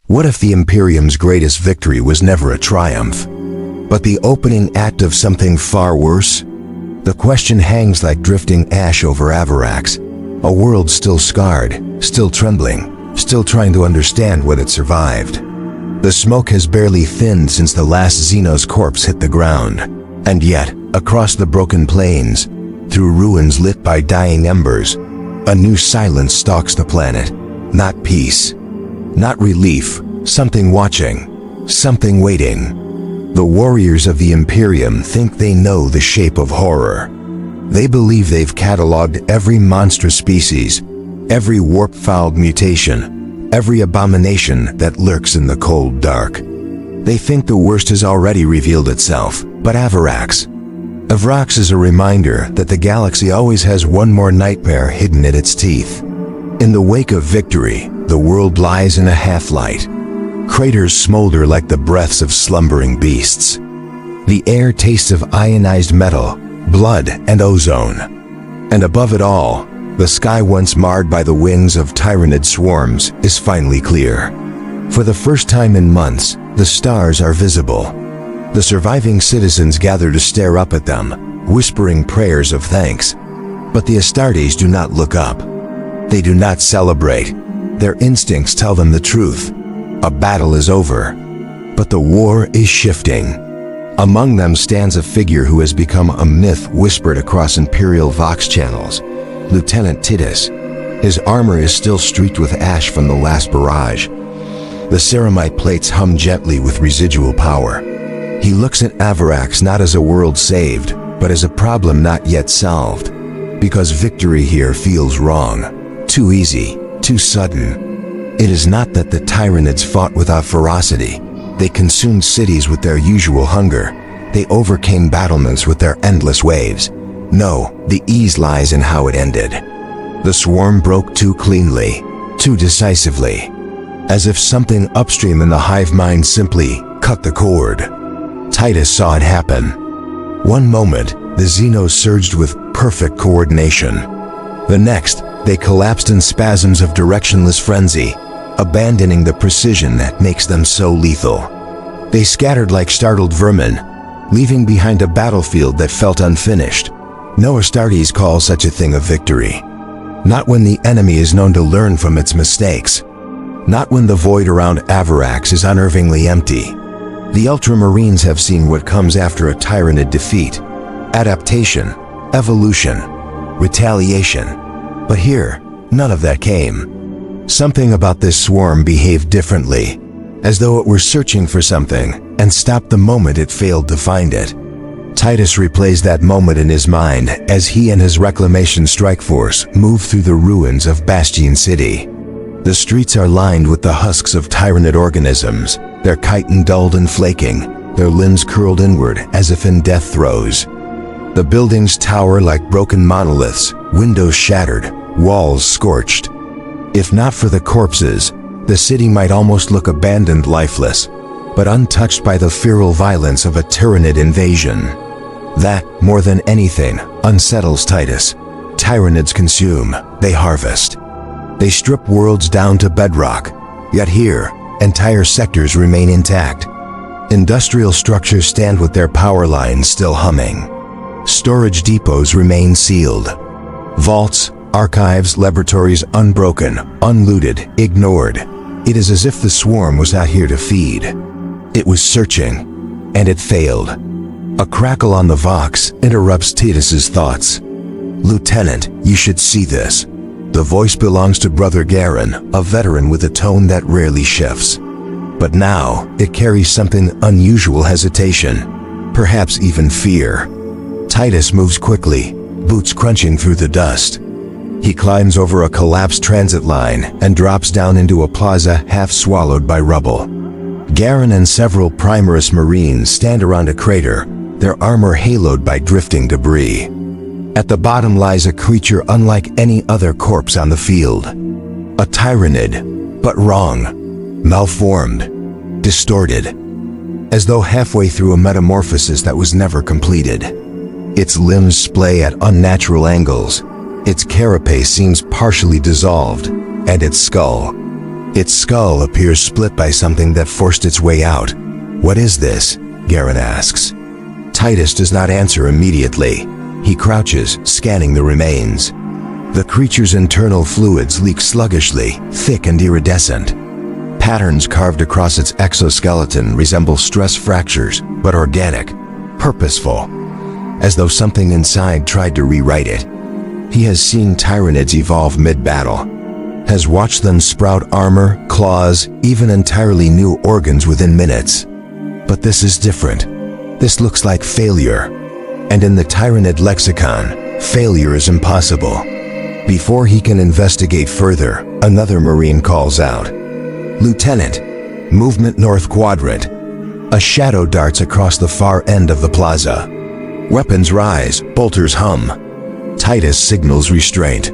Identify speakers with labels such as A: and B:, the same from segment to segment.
A: What if the Imperium's greatest victory was never a triumph, but the opening act of something far worse? The question hangs like drifting ash over Avarax, a world still scarred, still trembling, still trying to understand what it survived. The smoke has barely thinned since the last Xenos corpse hit the ground, and yet, across the broken plains, through ruins lit by dying embers, a new silence stalks the planet. Not peace, not relief, something watching, something waiting. The warriors of the Imperium think they know the shape of horror. They believe they've cataloged every monstrous species, every warp-fouled mutation, every abomination that lurks in the cold dark. They think the worst has already revealed itself, but Avarax is a reminder that the galaxy always has one more nightmare hidden in its teeth. In the wake of victory, the world lies in a half-light. Craters smolder like the breaths of slumbering beasts. The air tastes of ionized metal, blood, and ozone. And above it all, the sky once marred by the wings of tyrannid swarms is finally clear. For the first time in months, the stars are visible. The surviving citizens gather to stare up at them, whispering prayers of thanks. But the Astartes do not look up. They do not celebrate. Their instincts tell them the truth. A battle is over, but the war is shifting. Among them stands a figure who has become a myth whispered across Imperial Vox channels, Lieutenant Titus. His armor is still streaked with ash from the last barrage. The ceramite plates hum gently with residual power. He looks at Avarax not as a world saved, but as a problem not yet solved. Because victory here feels wrong, too easy, too sudden. It is not that the tyrannids fought without ferocity. They consumed cities with their usual hunger. They overcame battlements with their endless waves. No, the ease lies in how it ended. The swarm broke too cleanly, too decisively, as if something upstream in the hive mind simply cut the cord. Titus saw it happen. One moment, the Xenos surged with perfect coordination. The next, they collapsed in spasms of directionless frenzy, abandoning the precision that makes them so lethal. They scattered like startled vermin, leaving behind a battlefield that felt unfinished. No Astartes call such a thing a victory. Not when the enemy is known to learn from its mistakes. Not when the void around Avarax is unnervingly empty. The Ultramarines have seen what comes after a tyrannid defeat. Adaptation, evolution, retaliation. But here, none of that came. Something about this swarm behaved differently, as though it were searching for something and stopped the moment it failed to find it. Titus replays that moment in his mind as he and his Reclamation strike force move through the ruins of Bastion City. The streets are lined with the husks of tyrannid organisms, their chitin dulled and flaking, their limbs curled inward as if in death throes. The buildings tower like broken monoliths, windows shattered, walls scorched. If not for the corpses, the city might almost look abandoned, lifeless, but untouched by the feral violence of a tyrannid invasion. That, more than anything, unsettles Titus. Tyrannids consume, they harvest. They strip worlds down to bedrock, yet here, entire sectors remain intact. Industrial structures stand with their power lines still humming. Storage depots remain sealed. Vaults, archives, laboratories unbroken, unlooted, ignored. It is as if the swarm was out here to feed. It was searching, and it failed. A crackle on the Vox interrupts Titus's thoughts. Lieutenant, you should see this. The voice belongs to Brother Garen, a veteran with a tone that rarely shifts. But now, it carries something unusual: hesitation, perhaps even fear. Titus moves quickly, boots crunching through the dust. He climbs over a collapsed transit line and drops down into a plaza half swallowed by rubble. Garen and several Primaris Marines stand around a crater, their armor haloed by drifting debris. At the bottom lies a creature unlike any other corpse on the field. A tyrannid, but wrong, malformed, distorted, as though halfway through a metamorphosis that was never completed. Its limbs splay at unnatural angles. Its carapace seems partially dissolved, and its skull. Its skull appears split by something that forced its way out. "What is this?" Garen asks. Titus does not answer immediately. He crouches, scanning the remains. The creature's internal fluids leak sluggishly, thick and iridescent. Patterns carved across its exoskeleton resemble stress fractures, but organic, purposeful, as though something inside tried to rewrite it. He has seen Tyranids evolve mid-battle, has watched them sprout armor, claws, even entirely new organs within minutes. But this is different. This looks like failure. And in the Tyranid lexicon, failure is impossible. Before he can investigate further, another Marine calls out, "Lieutenant, movement north quadrant." A shadow darts across the far end of the plaza. Weapons rise, bolters hum. Titus signals restraint.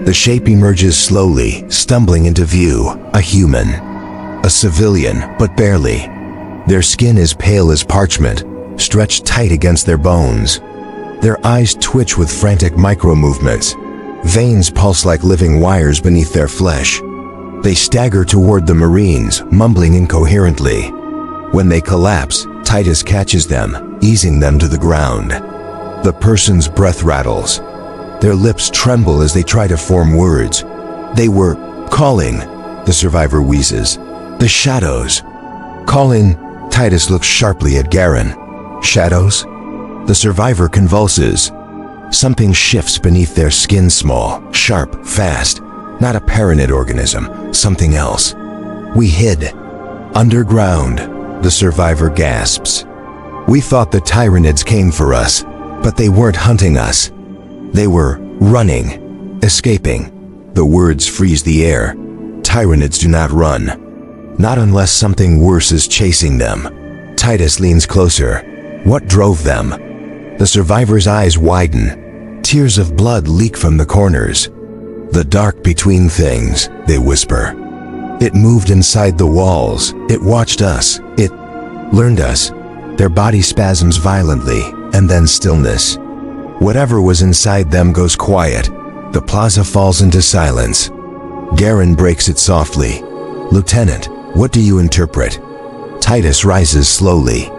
A: The shape emerges slowly, stumbling into view, a human. A civilian, but barely. Their skin is pale as parchment, stretched tight against their bones. Their eyes twitch with frantic micro-movements. Veins pulse like living wires beneath their flesh. They stagger toward the Marines, mumbling incoherently. When they collapse, Titus catches them, easing them to the ground. The person's breath rattles. Their lips tremble as they try to form words. "They were calling," the survivor wheezes. "The shadows." "Calling," Titus looks sharply at Garen. "Shadows?" The survivor convulses. Something shifts beneath their skin, small, sharp, fast. Not a paranid organism, something else. "We hid. Underground," the survivor gasps. "We thought the Tyranids came for us, but they weren't hunting us. They were running, escaping." The words freeze the air. Tyranids do not run. Not unless something worse is chasing them. Titus leans closer. What drove them? The survivor's eyes widen. Tears of blood leak from the corners. "The dark between things," they whisper. "It moved inside the walls. It watched us. It learned us." Their body spasms violently, and then stillness. Whatever was inside them goes quiet. The plaza falls into silence. Garen breaks it softly. "Lieutenant, what do you interpret?" Titus rises slowly.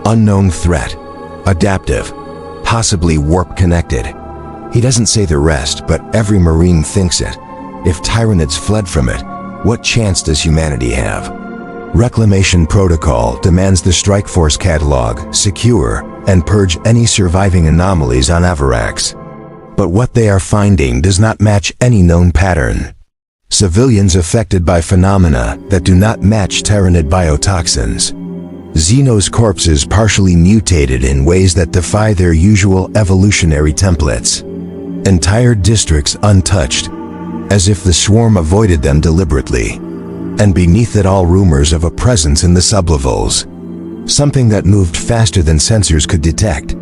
A: "Unknown threat. Adaptive. Possibly warp-connected." He doesn't say the rest, but every Marine thinks it. If Tyranids fled from it, what chance does humanity have? Reclamation protocol demands the strike force catalog, secure, and purge any surviving anomalies on Avarax. But what they are finding does not match any known pattern. Civilians affected by phenomena that do not match Tyranid biotoxins. Xenos corpses partially mutated in ways that defy their usual evolutionary templates. Entire districts untouched, as if the swarm avoided them deliberately. And beneath it all, rumors of a presence in the sublevels. Something that moved faster than sensors could detect.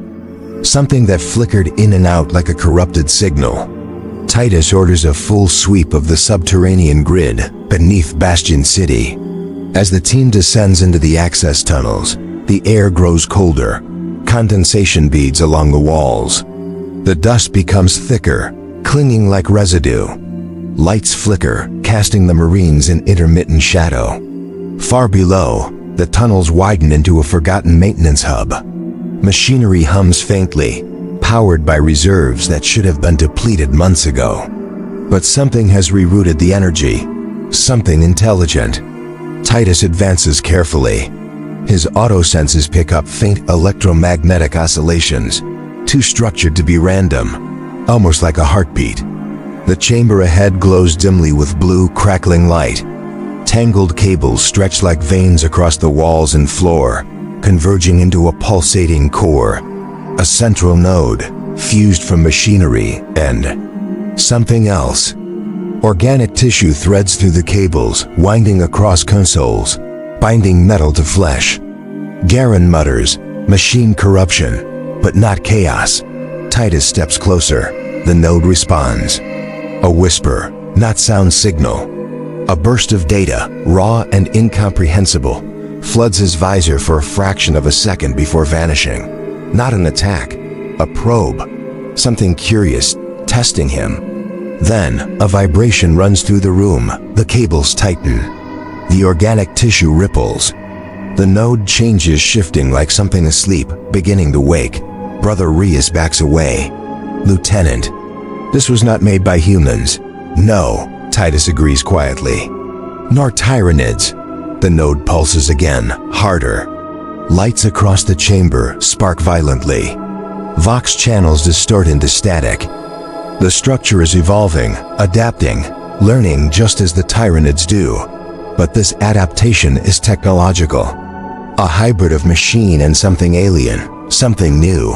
A: Something that flickered in and out like a corrupted signal. Titus orders a full sweep of the subterranean grid beneath Bastion City. As the team descends into the access tunnels, the air grows colder. Condensation beads along the walls. The dust becomes thicker, clinging like residue. Lights flicker, casting the Marines in intermittent shadow. Far below, the tunnels widen into a forgotten maintenance hub. Machinery hums faintly, powered by reserves that should have been depleted months ago. But something has rerouted the energy. Something intelligent. Titus advances carefully. His auto-senses pick up faint electromagnetic oscillations, too structured to be random, almost like a heartbeat. The chamber ahead glows dimly with blue, crackling light. Tangled cables stretch like veins across the walls and floor, converging into a pulsating core. A central node, fused from machinery and something else. Organic tissue threads through the cables, winding across consoles, binding metal to flesh. Garen mutters, "Machine corruption, but not chaos." Titus steps closer. The node responds. A whisper, not sound signal. A burst of data, raw and incomprehensible, floods his visor for a fraction of a second before vanishing. Not an attack, a probe. Something curious, testing him. Then, a vibration runs through the room, the cables tighten. The organic tissue ripples. The node changes, shifting like something asleep, beginning to wake. Brother Rias backs away. Lieutenant, this was not made by humans. No, Titus agrees quietly. Nor Tyranids. The node pulses again, harder. Lights across the chamber spark violently. Vox channels distort into static. The structure is evolving, adapting, learning just as the Tyranids do. But this adaptation is technological. A hybrid of machine and something alien, something new.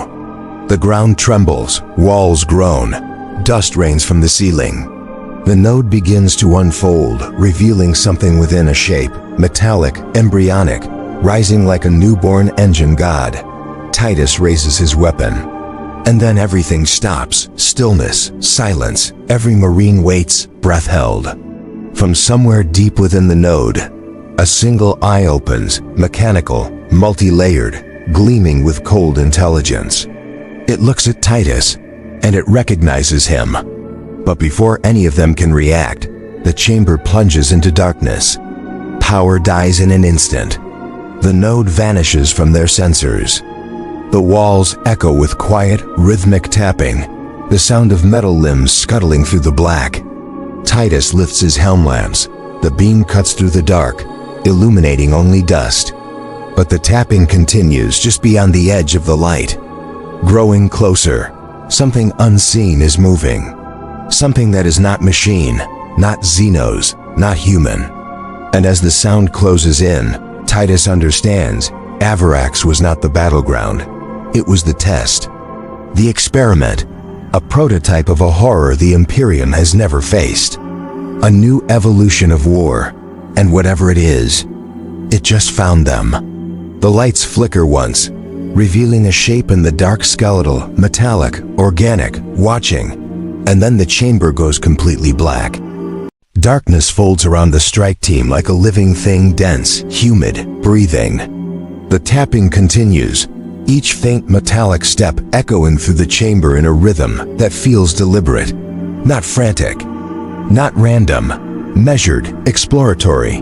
A: The ground trembles, walls groan, dust rains from the ceiling. The node begins to unfold, revealing something within, a shape, metallic, embryonic, rising like a newborn engine god. Titus raises his weapon. And then everything stops. Stillness, silence. Every Marine waits, breath held. From somewhere deep within the node, a single eye opens, mechanical, multi-layered, gleaming with cold intelligence. It looks at Titus, and it recognizes him. But before any of them can react, the chamber plunges into darkness. Power dies in an instant. The node vanishes from their sensors. The walls echo with quiet, rhythmic tapping, the sound of metal limbs scuttling through the black. Titus lifts his helm lamps. The beam cuts through the dark, illuminating only dust. But the tapping continues just beyond the edge of the light. Growing closer, something unseen is moving. Something that is not machine, not Xenos, not human. And as the sound closes in, Titus understands Avarax was not the battleground. It was the test. The experiment. A prototype of a horror the Imperium has never faced. A new evolution of war. And whatever it is, it just found them. The lights flicker once, revealing a shape in the dark, skeletal, metallic, organic, watching. And then the chamber goes completely black. Darkness folds around the strike team like a living thing, dense, humid, breathing. The tapping continues, each faint metallic step echoing through the chamber in a rhythm that feels deliberate, not frantic, not random, measured, exploratory,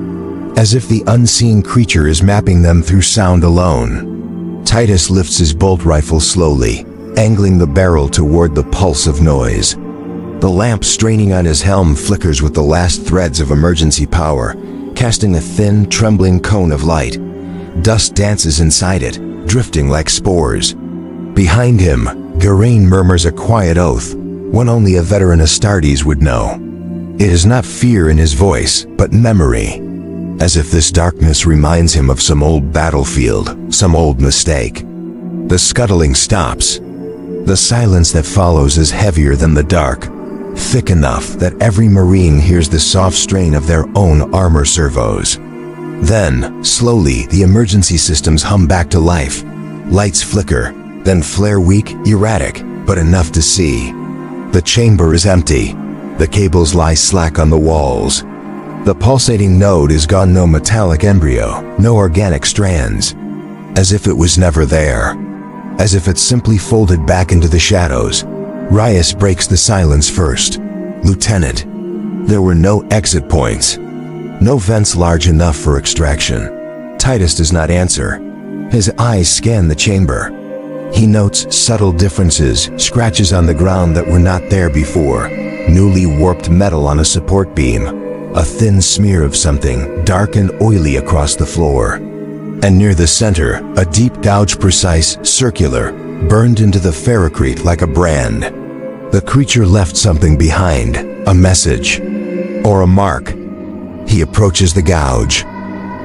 A: as if the unseen creature is mapping them through sound alone. Titus lifts his bolt rifle slowly, angling the barrel toward the pulse of noise. The lamp straining on his helm flickers with the last threads of emergency power, casting a thin, trembling cone of light. Dust dances inside it, drifting like spores. Behind him, Geraint murmurs a quiet oath, one only a veteran Astartes would know. It is not fear in his voice, but memory, as if this darkness reminds him of some old battlefield, some old mistake. The scuttling stops. The silence that follows is heavier than the dark, thick enough that every Marine hears the soft strain of their own armor servos. Then, slowly, the emergency systems hum back to life. Lights flicker, then flare weak, erratic, but enough to see. The chamber is empty. The cables lie slack on the walls. The pulsating node is gone, no metallic embryo, no organic strands. As if it was never there. As if it simply folded back into the shadows. Rias breaks the silence first. Lieutenant, there were no exit points. No vents large enough for extraction. Titus does not answer. His eyes scan the chamber. He notes subtle differences, scratches on the ground that were not there before. Newly warped metal on a support beam. A thin smear of something, dark and oily across the floor. And near the center, a deep gouge, precise, circular, burned into the ferrocrete like a brand. The creature left something behind, a message, or a mark. He approaches the gouge.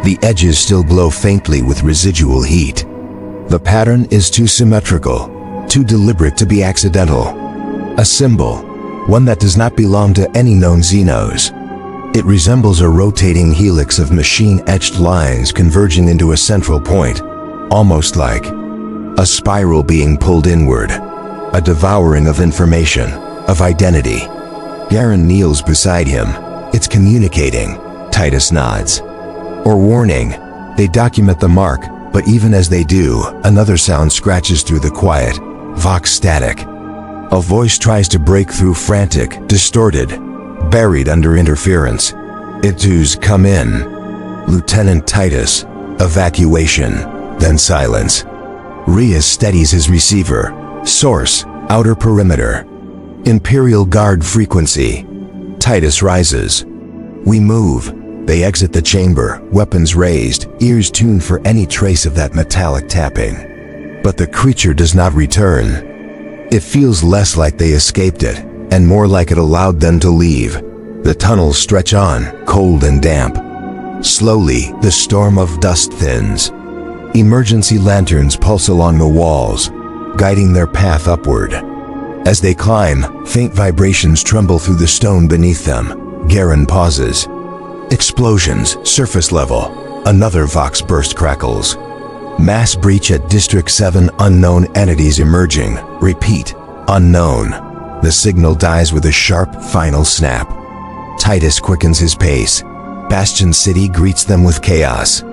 A: The edges still glow faintly with residual heat. The pattern is too symmetrical, too deliberate to be accidental. A symbol, one that does not belong to any known Xenos. It resembles a rotating helix of machine-etched lines converging into a central point, almost like a spiral being pulled inward, a devouring of information, of identity. Garen kneels beside him. It's communicating. Titus nods. Or warning. They document the mark, but even as they do, another sound scratches through the quiet. Vox static. A voice tries to break through, frantic, distorted, buried under interference. Itus, come in. Lieutenant Titus. Evacuation. Then silence. Rias steadies his receiver. Source, outer perimeter. Imperial Guard frequency. Titus rises. We move. They exit the chamber, weapons raised, ears tuned for any trace of that metallic tapping. But the creature does not return. It feels less like they escaped it, and more like it allowed them to leave. The tunnels stretch on, cold and damp. Slowly, the storm of dust thins. Emergency lanterns pulse along the walls, guiding their path upward. As they climb, faint vibrations tremble through the stone beneath them. Garen pauses. Explosions, surface level. Another Vox burst crackles. Mass breach at District 7, unknown entities emerging. Repeat, unknown. The signal dies with a sharp, final snap. Titus quickens his pace. Bastion City greets them with chaos.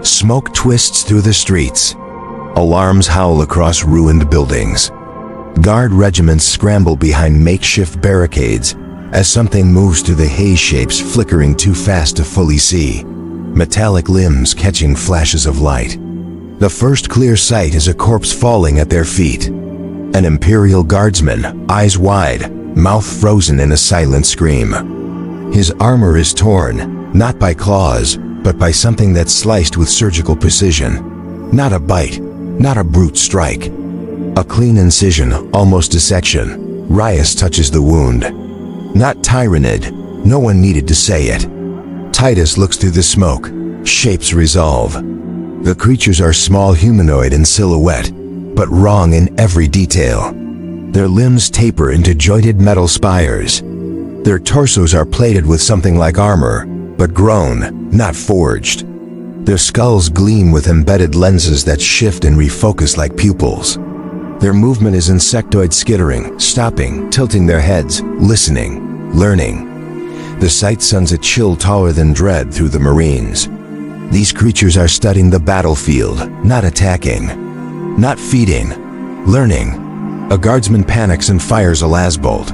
A: Smoke twists through the streets. Alarms howl across ruined buildings. Guard regiments scramble behind makeshift barricades as something moves through the haze shapes, flickering too fast to fully see. Metallic limbs catching flashes of light. The first clear sight is a corpse falling at their feet. An Imperial Guardsman, eyes wide, mouth frozen in a silent scream. His armor is torn, not by claws, but by something that's sliced with surgical precision. Not a bite, not a brute strike. A clean incision, almost dissection. Rias touches the wound. Not tyrannid, no one needed to say it. Titus looks through the smoke. Shapes resolve. The creatures are small, humanoid in silhouette, but wrong in every detail. Their limbs taper into jointed metal spires. Their torsos are plated with something like armor, but grown, not forged. Their skulls gleam with embedded lenses that shift and refocus like pupils. Their movement is insectoid, skittering, stopping, tilting their heads, listening, learning. The sight sends a chill taller than dread through the Marines. These creatures are studying the battlefield, not attacking, not feeding, learning. A guardsman panics and fires a lasbolt.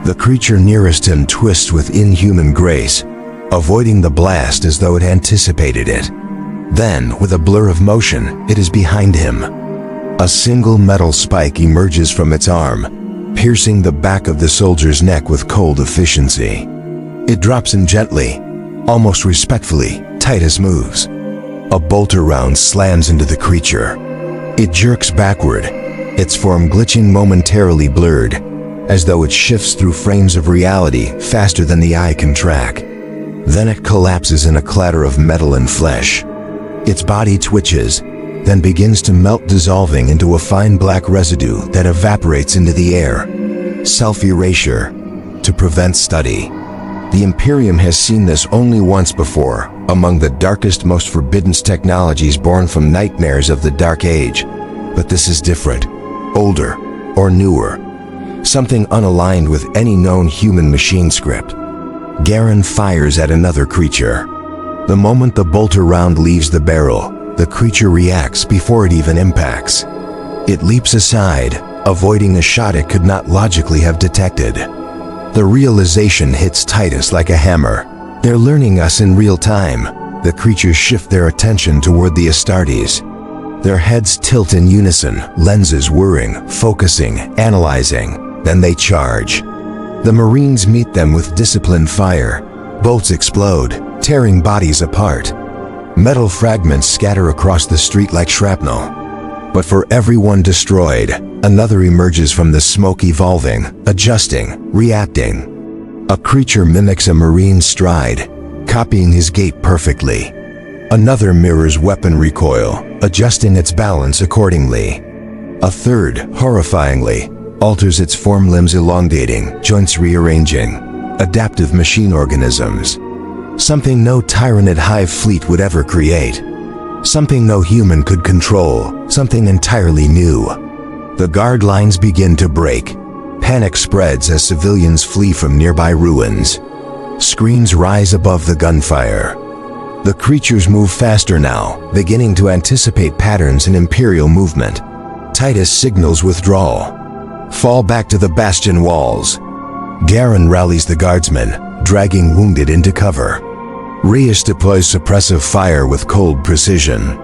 A: The creature nearest him twists with inhuman grace, avoiding the blast as though it anticipated it. Then, with a blur of motion, it is behind him. A single metal spike emerges from its arm, piercing the back of the soldier's neck with cold efficiency. It drops in gently, almost respectfully. Titus moves. A bolter round slams into the creature. It jerks backward, its form glitching, momentarily blurred, as though it shifts through frames of reality faster than the eye can track. Then it collapses in a clatter of metal and flesh. Its body twitches, then begins to melt, dissolving into a fine black residue that evaporates into the air. Self-erasure, to prevent study. The Imperium has seen this only once before, among the darkest, most forbidden technologies born from nightmares of the Dark Age. But this is different, older, or newer. Something unaligned with any known human-machine script. Garen fires at another creature. The moment the bolter round leaves the barrel, the creature reacts before it even impacts. It leaps aside, avoiding a shot it could not logically have detected. The realization hits Titus like a hammer. They're learning us in real time. The creatures shift their attention toward the Astartes. Their heads tilt in unison, lenses whirring, focusing, analyzing. Then they charge. The Marines meet them with disciplined fire. Bolts explode, tearing bodies apart. Metal fragments scatter across the street like shrapnel. But for every one destroyed, another emerges from the smoke, evolving, adjusting, reacting. A creature mimics a Marine's stride, copying his gait perfectly. Another mirrors weapon recoil, adjusting its balance accordingly. A third, horrifyingly, alters its form, limbs elongating, joints rearranging. Adaptive machine organisms. Something no Tyranid hive fleet would ever create. Something no human could control, something entirely new. The guard lines begin to break. Panic spreads as civilians flee from nearby ruins. Screams rise above the gunfire. The creatures move faster now, beginning to anticipate patterns in Imperial movement. Titus signals withdrawal. Fall back to the bastion walls. Garen rallies the guardsmen, dragging wounded into cover. Rias deploys suppressive fire with cold precision.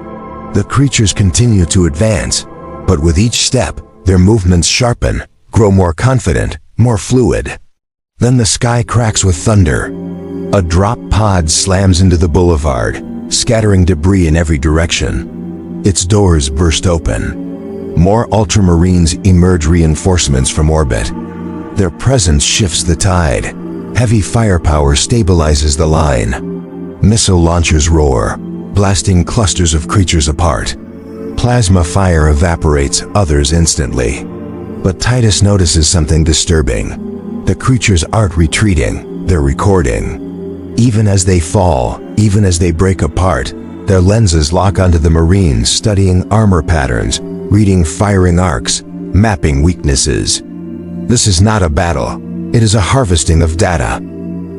A: The creatures continue to advance, but with each step, their movements sharpen, grow more confident, more fluid. Then the sky cracks with thunder. A drop pod slams into the boulevard, scattering debris in every direction. Its doors burst open. More ultramarines emerge, reinforcements from orbit. Their presence shifts the tide. Heavy firepower stabilizes the line. Missile launchers roar, blasting clusters of creatures apart. Plasma fire evaporates others instantly. But Titus notices something disturbing. The creatures aren't retreating, they're recording. Even as they fall, even as they break apart, their lenses lock onto the Marines, studying armor patterns, reading firing arcs, mapping weaknesses. This is not a battle. It is a harvesting of data.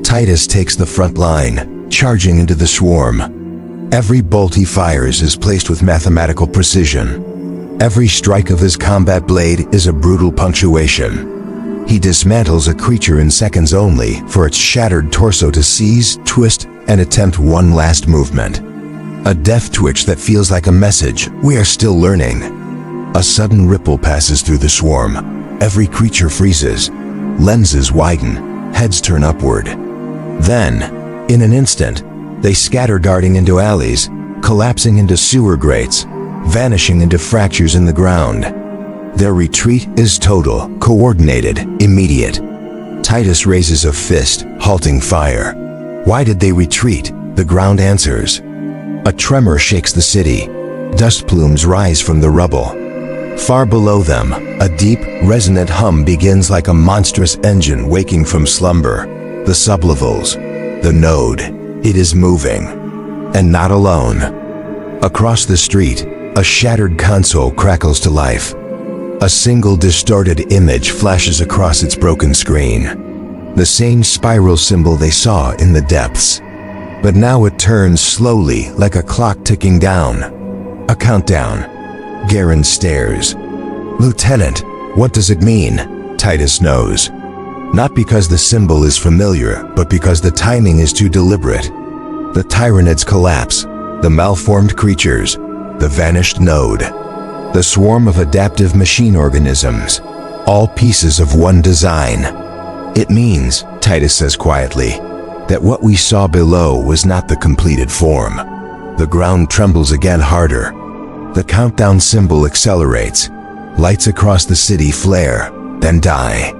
A: Titus takes the front line, charging into the swarm. Every bolt he fires is placed with mathematical precision. Every strike of his combat blade is a brutal punctuation. He dismantles a creature in seconds only for its shattered torso to seize, twist, and attempt one last movement. A death twitch that feels like a message, we are still learning. A sudden ripple passes through the swarm. Every creature freezes. Lenses widen, heads turn upward. Then, in an instant, they scatter, darting into alleys, collapsing into sewer grates, vanishing into fractures in the ground. Their retreat is total, coordinated, immediate. Titus raises a fist, halting fire. Why did they retreat? The ground answers. A tremor shakes the city. Dust plumes rise from the rubble. Far below them, a deep, resonant hum begins like a monstrous engine waking from slumber. The sublevels. The node. It is moving. And not alone. Across the street, a shattered console crackles to life. A single distorted image flashes across its broken screen. The same spiral symbol they saw in the depths. But now it turns slowly, like a clock ticking down. A countdown. Garen stares. "Lieutenant, what does it mean?" Titus knows. Not because the symbol is familiar, but because the timing is too deliberate. The Tyranids collapse. The malformed creatures. The vanished node. The swarm of adaptive machine organisms, all pieces of one design. It means, Titus says quietly, that what we saw below was not the completed form. The ground trembles again harder. The countdown symbol accelerates. Lights across the city flare, then die.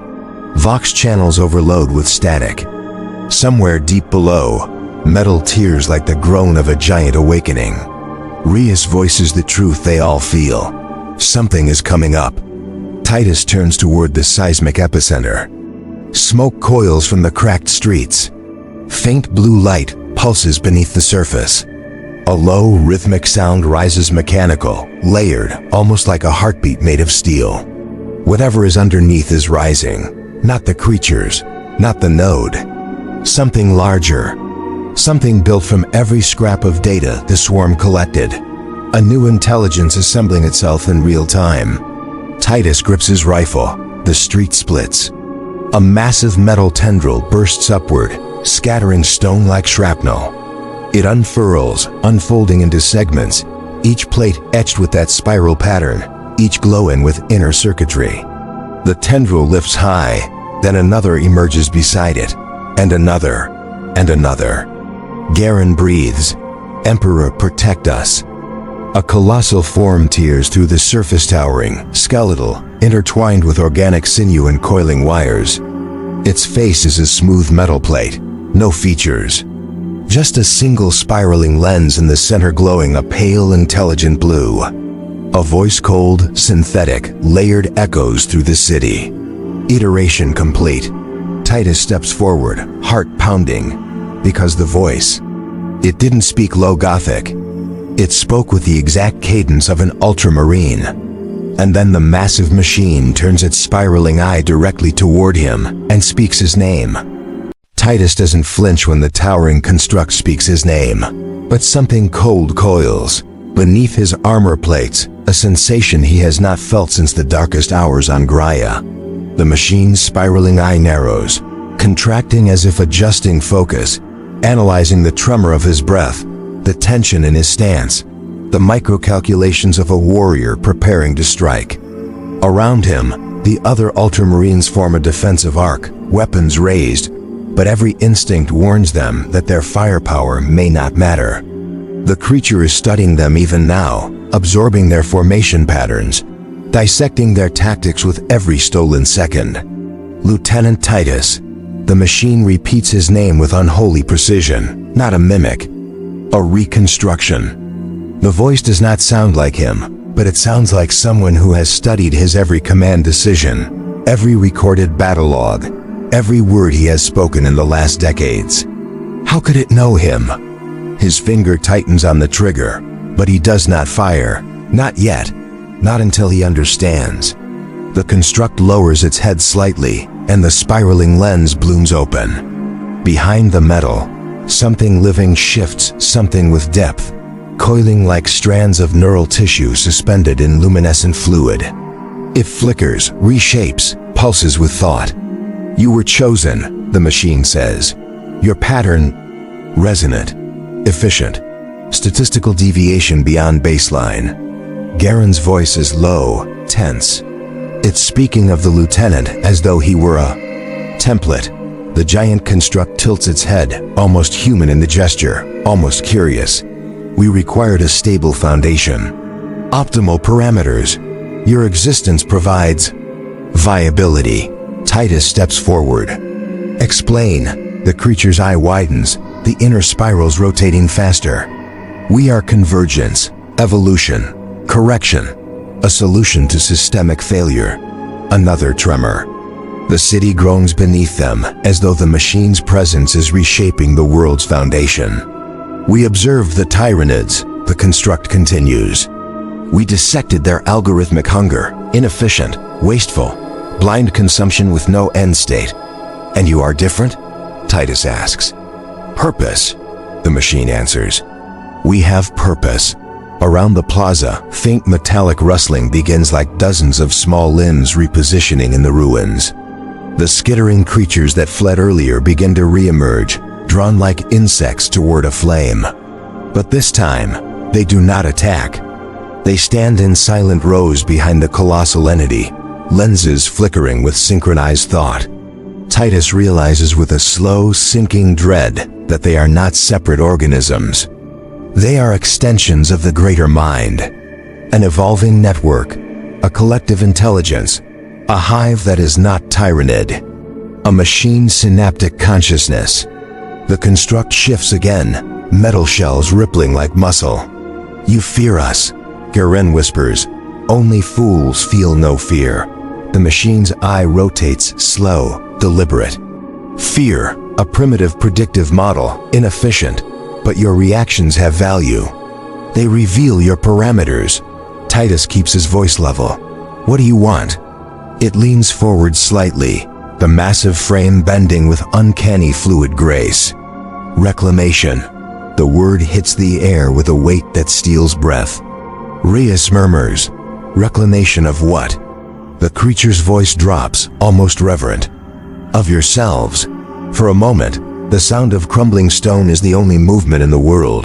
A: Vox channels overload with static. Somewhere deep below, metal tears like the groan of a giant awakening. Rias voices the truth they all feel. Something is coming up. Titus turns toward the seismic epicenter. Smoke coils from the cracked streets. Faint blue light pulses beneath the surface. A low, rhythmic sound rises, mechanical, layered, almost like a heartbeat made of steel. Whatever is underneath is rising. Not the creatures, not the node. Something larger. Something built from every scrap of data the swarm collected. A new intelligence assembling itself in real time. Titus grips his rifle. The street splits. A massive metal tendril bursts upward, scattering stone like shrapnel. It unfurls, unfolding into segments, each plate etched with that spiral pattern, each glowing with inner circuitry. The tendril lifts high, then another emerges beside it, and another, and another. Garen breathes. "Emperor, protect us." A colossal form tears through the surface, towering, skeletal, intertwined with organic sinew and coiling wires. Its face is a smooth metal plate, no features. Just a single spiraling lens in the center glowing a pale, intelligent blue. A voice, cold, synthetic, layered, echoes through the city. Iteration complete. Titus steps forward, heart pounding, because the voice, it didn't speak low Gothic. It spoke with the exact cadence of an ultramarine. And then the massive machine turns its spiraling eye directly toward him and speaks his name. Titus doesn't flinch when the towering construct speaks his name, but something cold coils. Beneath his armor plates, a sensation he has not felt since the darkest hours on Graia. The machine's spiraling eye narrows, contracting as if adjusting focus, analyzing the tremor of his breath, the tension in his stance, the micro-calculations of a warrior preparing to strike. Around him, the other Ultramarines form a defensive arc, weapons raised, but every instinct warns them that their firepower may not matter. The creature is studying them even now, absorbing their formation patterns, dissecting their tactics with every stolen second. Lieutenant Titus. The machine repeats his name with unholy precision, not a mimic, a reconstruction. The voice does not sound like him, but it sounds like someone who has studied his every command decision, every recorded battle log, every word he has spoken in the last decades. How could it know him? His finger tightens on the trigger, but he does not fire. Not yet. Not until he understands. The construct lowers its head slightly, and the spiraling lens blooms open. Behind the metal, something living shifts, something with depth, coiling like strands of neural tissue suspended in luminescent fluid. It flickers, reshapes, pulses with thought. You were chosen, the machine says. Your pattern, resonant, efficient, statistical deviation beyond baseline. Garen's voice is low, tense. It's speaking of the lieutenant as though he were a template. The giant construct tilts its head, almost human in the gesture, almost curious. We required a stable foundation. Optimal parameters. Your existence provides viability. Titus steps forward. Explain. The creature's eye widens, the inner spirals rotating faster. We are convergence, evolution, correction, a solution to systemic failure. Another tremor. The city groans beneath them as though the machine's presence is reshaping the world's foundation. We observed the Tyranids, the construct continues. We dissected their algorithmic hunger, inefficient, wasteful, blind consumption with no end state. And you are different? Titus asks. Purpose, the machine answers. We have purpose. Around the plaza, faint metallic rustling begins like dozens of small limbs repositioning in the ruins. The skittering creatures that fled earlier begin to re-emerge, drawn like insects toward a flame. But this time, they do not attack. They stand in silent rows behind the colossal entity, lenses flickering with synchronized thought. Titus realizes with a slow, sinking dread that they are not separate organisms. They are extensions of the greater mind, an evolving network, a collective intelligence, a hive that is not Tyranid, a machine synaptic consciousness. The construct shifts again, metal shells rippling like muscle. You fear us, Garen whispers. Only fools feel no fear. The machine's eye rotates, slow, deliberate. Fear, a primitive predictive model, inefficient. But your reactions have value. They reveal your parameters. Titus keeps his voice level. What do you want? It leans forward slightly, the massive frame bending with uncanny fluid grace. Reclamation. The word hits the air with a weight that steals breath. Reyes murmurs. Reclamation of what? The creature's voice drops, almost reverent. Of yourselves. For a moment, the sound of crumbling stone is the only movement in the world.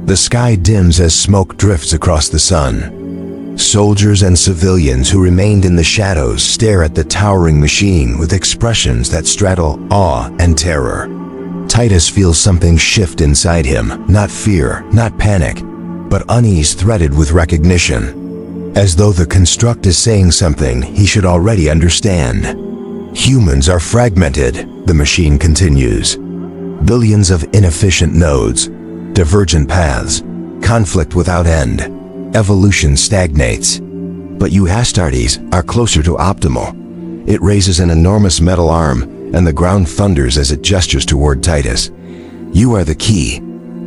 A: The sky dims as smoke drifts across the sun. Soldiers and civilians who remained in the shadows stare at the towering machine with expressions that straddle awe and terror. Titus feels something shift inside him, not fear, not panic, but unease threaded with recognition. As though the construct is saying something he should already understand. Humans are fragmented, the machine continues. Billions of inefficient nodes, divergent paths, conflict without end. Evolution stagnates. But you Astartes are closer to optimal. It raises an enormous metal arm, and the ground thunders as it gestures toward Titus. You are the key.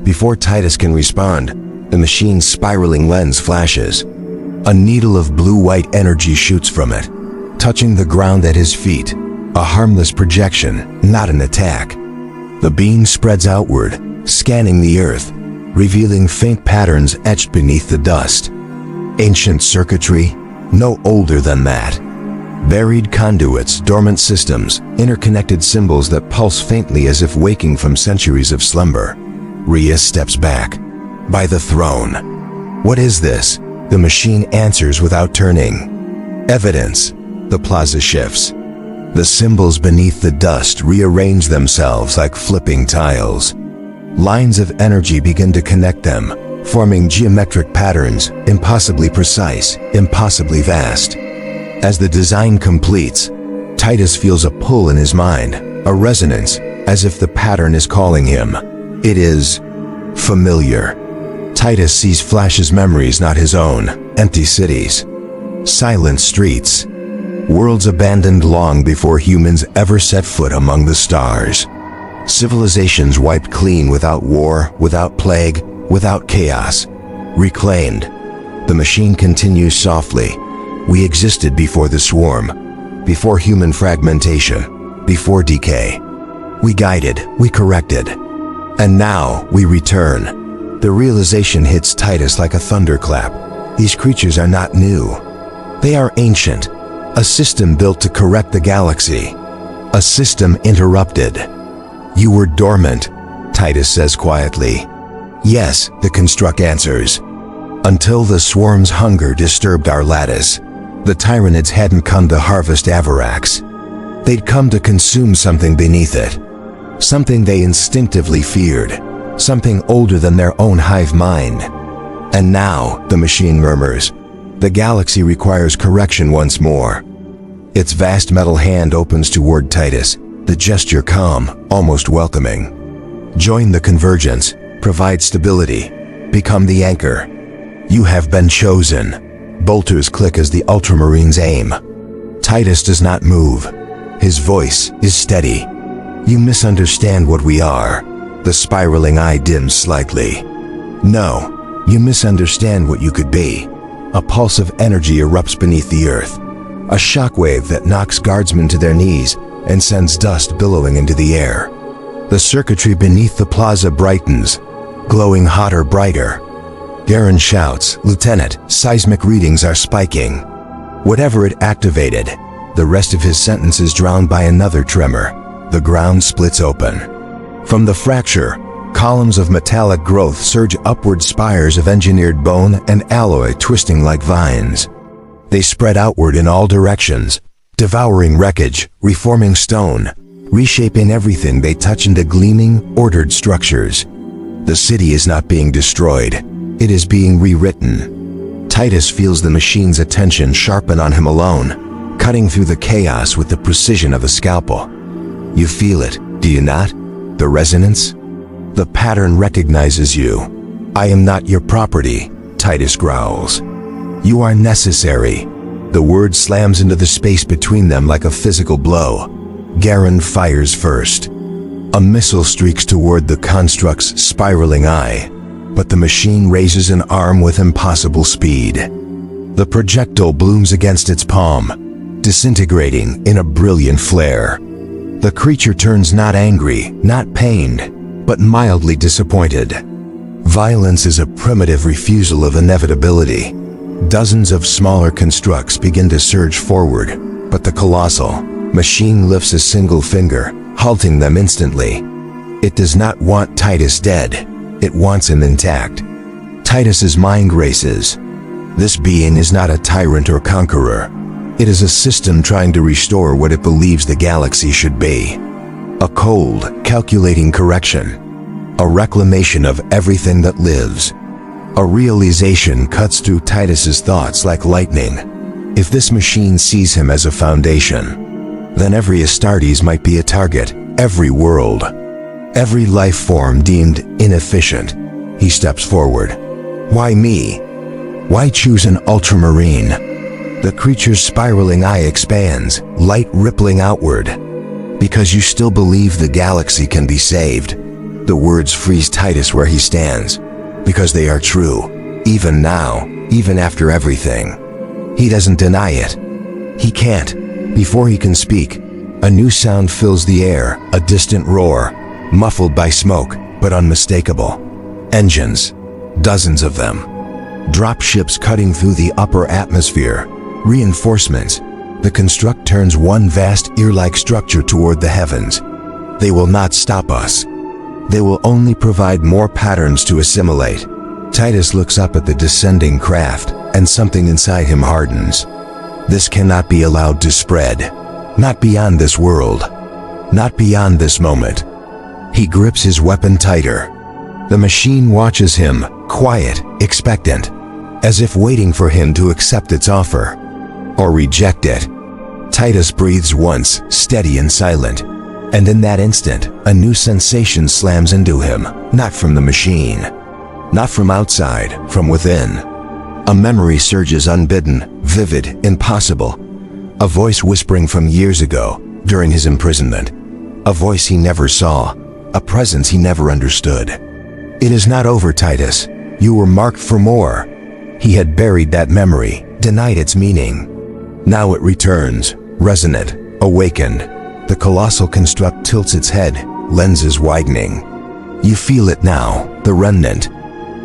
A: Before Titus can respond, the machine's spiraling lens flashes. A needle of blue-white energy shoots from it, touching the ground at his feet. A harmless projection, not an attack. The beam spreads outward, scanning the earth, revealing faint patterns etched beneath the dust. Ancient circuitry? No older than that. Buried conduits, dormant systems, interconnected symbols that pulse faintly as if waking from centuries of slumber. Rhea steps back. By the throne. What is this? The machine answers without turning. Evidence. The plaza shifts. The symbols beneath the dust rearrange themselves like flipping tiles. Lines of energy begin to connect them, forming geometric patterns, impossibly precise, impossibly vast. As the design completes, Titus feels a pull in his mind, a resonance, as if the pattern is calling him. It is familiar. Titus sees flashes memories not his own, empty cities, silent streets, worlds abandoned long before humans ever set foot among the stars. Civilizations wiped clean without war, without plague, without chaos. Reclaimed. The machine continues softly. We existed before the swarm, before human fragmentation, before decay. We guided, we corrected. And now we return. The realization hits Titus like a thunderclap. These creatures are not new. They are ancient. A system built to correct the galaxy. A system interrupted. You were dormant, Titus says quietly. Yes, the construct answers. Until the swarm's hunger disturbed our lattice, the Tyranids hadn't come to harvest Avarax. They'd come to consume something beneath it. Something they instinctively feared. Something older than their own hive mind. And now, the machine murmurs, the galaxy requires correction once more. Its vast metal hand opens toward Titus, the gesture calm, almost welcoming. Join the convergence, provide stability, become the anchor. You have been chosen. Bolters click as the Ultramarines aim. Titus does not move. His voice is steady. You misunderstand what we are. The spiraling eye dims slightly. No, you misunderstand what you could be. A pulse of energy erupts beneath the earth. A shockwave that knocks guardsmen to their knees and sends dust billowing into the air. The circuitry beneath the plaza brightens, glowing hotter, brighter. Garen shouts, "Lieutenant, seismic readings are spiking." Whatever it activated, the rest of his sentence is drowned by another tremor. The ground splits open. From the fracture, columns of metallic growth surge upward, spires of engineered bone and alloy twisting like vines. They spread outward in all directions, devouring wreckage, reforming stone, reshaping everything they touch into gleaming, ordered structures. The city is not being destroyed. It is being rewritten. Titus feels the machine's attention sharpen on him alone, cutting through the chaos with the precision of a scalpel. You feel it, do you not? The resonance? The pattern recognizes you. I am not your property, Titus growls. You are necessary. The word slams into the space between them like a physical blow. Garen fires first. A missile streaks toward the construct's spiraling eye, but the machine raises an arm with impossible speed. The projectile blooms against its palm, disintegrating in a brilliant flare. The creature turns not angry, not pained, but mildly disappointed. Violence is a primitive refusal of inevitability. Dozens of smaller constructs begin to surge forward, but the colossal machine lifts a single finger, halting them instantly. It does not want Titus dead. It wants him intact. Titus's mind races. This being is not a tyrant or conqueror. It is a system trying to restore what it believes the galaxy should be. A cold, calculating correction. A reclamation of everything that lives. A realization cuts through Titus's thoughts like lightning. If this machine sees him as a foundation, then every Astartes might be a target, every world, every life form deemed inefficient. He steps forward. Why me? Why choose an ultramarine? The creature's spiraling eye expands, light rippling outward. Because you still believe the galaxy can be saved. The words freeze Titus where he stands. Because they are true, even now, even after everything. He doesn't deny it. He can't. Before he can speak, a new sound fills the air, a distant roar, muffled by smoke, but unmistakable. Engines. Dozens of them. Dropships cutting through the upper atmosphere. Reinforcements. The construct turns one vast ear-like structure toward the heavens. They will not stop us. They will only provide more patterns to assimilate. Titus looks up at the descending craft, and something inside him hardens. This cannot be allowed to spread. Not beyond this world. Not beyond this moment. He grips his weapon tighter. The machine watches him, quiet, expectant, as if waiting for him to accept its offer, or reject it. Titus breathes once, steady and silent, and in that instant, a new sensation slams into him, not from the machine, not from outside, from within. A memory surges unbidden, vivid, impossible. A voice whispering from years ago, during his imprisonment. A voice he never saw, a presence he never understood. It is not over, Titus. You were marked for more. He had buried that memory, denied its meaning. Now it returns, resonant, awakened. The colossal construct tilts its head, lenses widening. You feel it now, the remnant.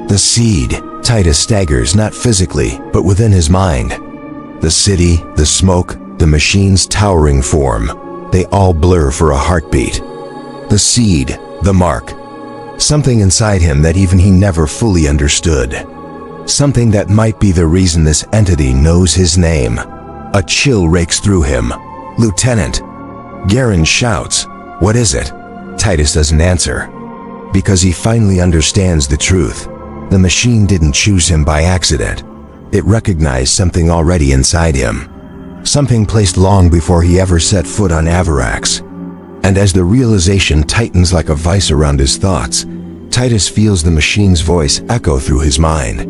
A: The seed. Titus staggers, not physically, but within his mind. The city, the smoke, the machine's towering form, they all blur for a heartbeat. The seed, the mark. Something inside him that even he never fully understood. Something that might be the reason this entity knows his name. A chill rakes through him. Lieutenant. Garen shouts, "What is it?" Titus doesn't answer. Because he finally understands the truth. The machine didn't choose him by accident. It recognized something already inside him. Something placed long before he ever set foot on Avarax. And as the realization tightens like a vice around his thoughts, Titus feels the machine's voice echo through his mind.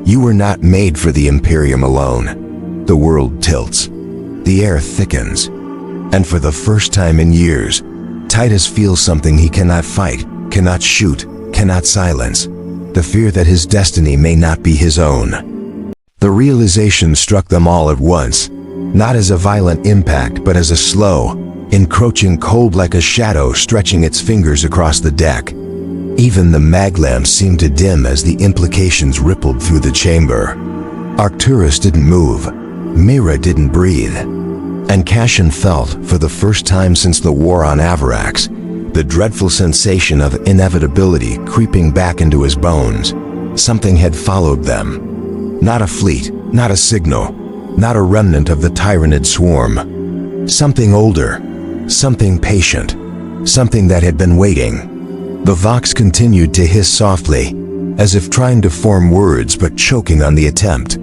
A: You were not made for the Imperium alone. The world tilts. The air thickens. And for the first time in years, Titus feels something he cannot fight, cannot shoot, cannot silence. The fear that his destiny may not be his own. The realization struck them all at once, not as a violent impact, but as a slow, encroaching cold like a shadow stretching its fingers across the deck. Even the mag lamps seemed to dim as the implications rippled through the chamber. Arcturus didn't move. Mira didn't breathe. And Cassian felt, for the first time since the war on Avarax, the dreadful sensation of inevitability creeping back into his bones. Something had followed them. Not a fleet, not a signal, not a remnant of the tyrannid swarm. Something older, something patient, something that had been waiting. The Vox continued to hiss softly, as if trying to form words but choking on the attempt.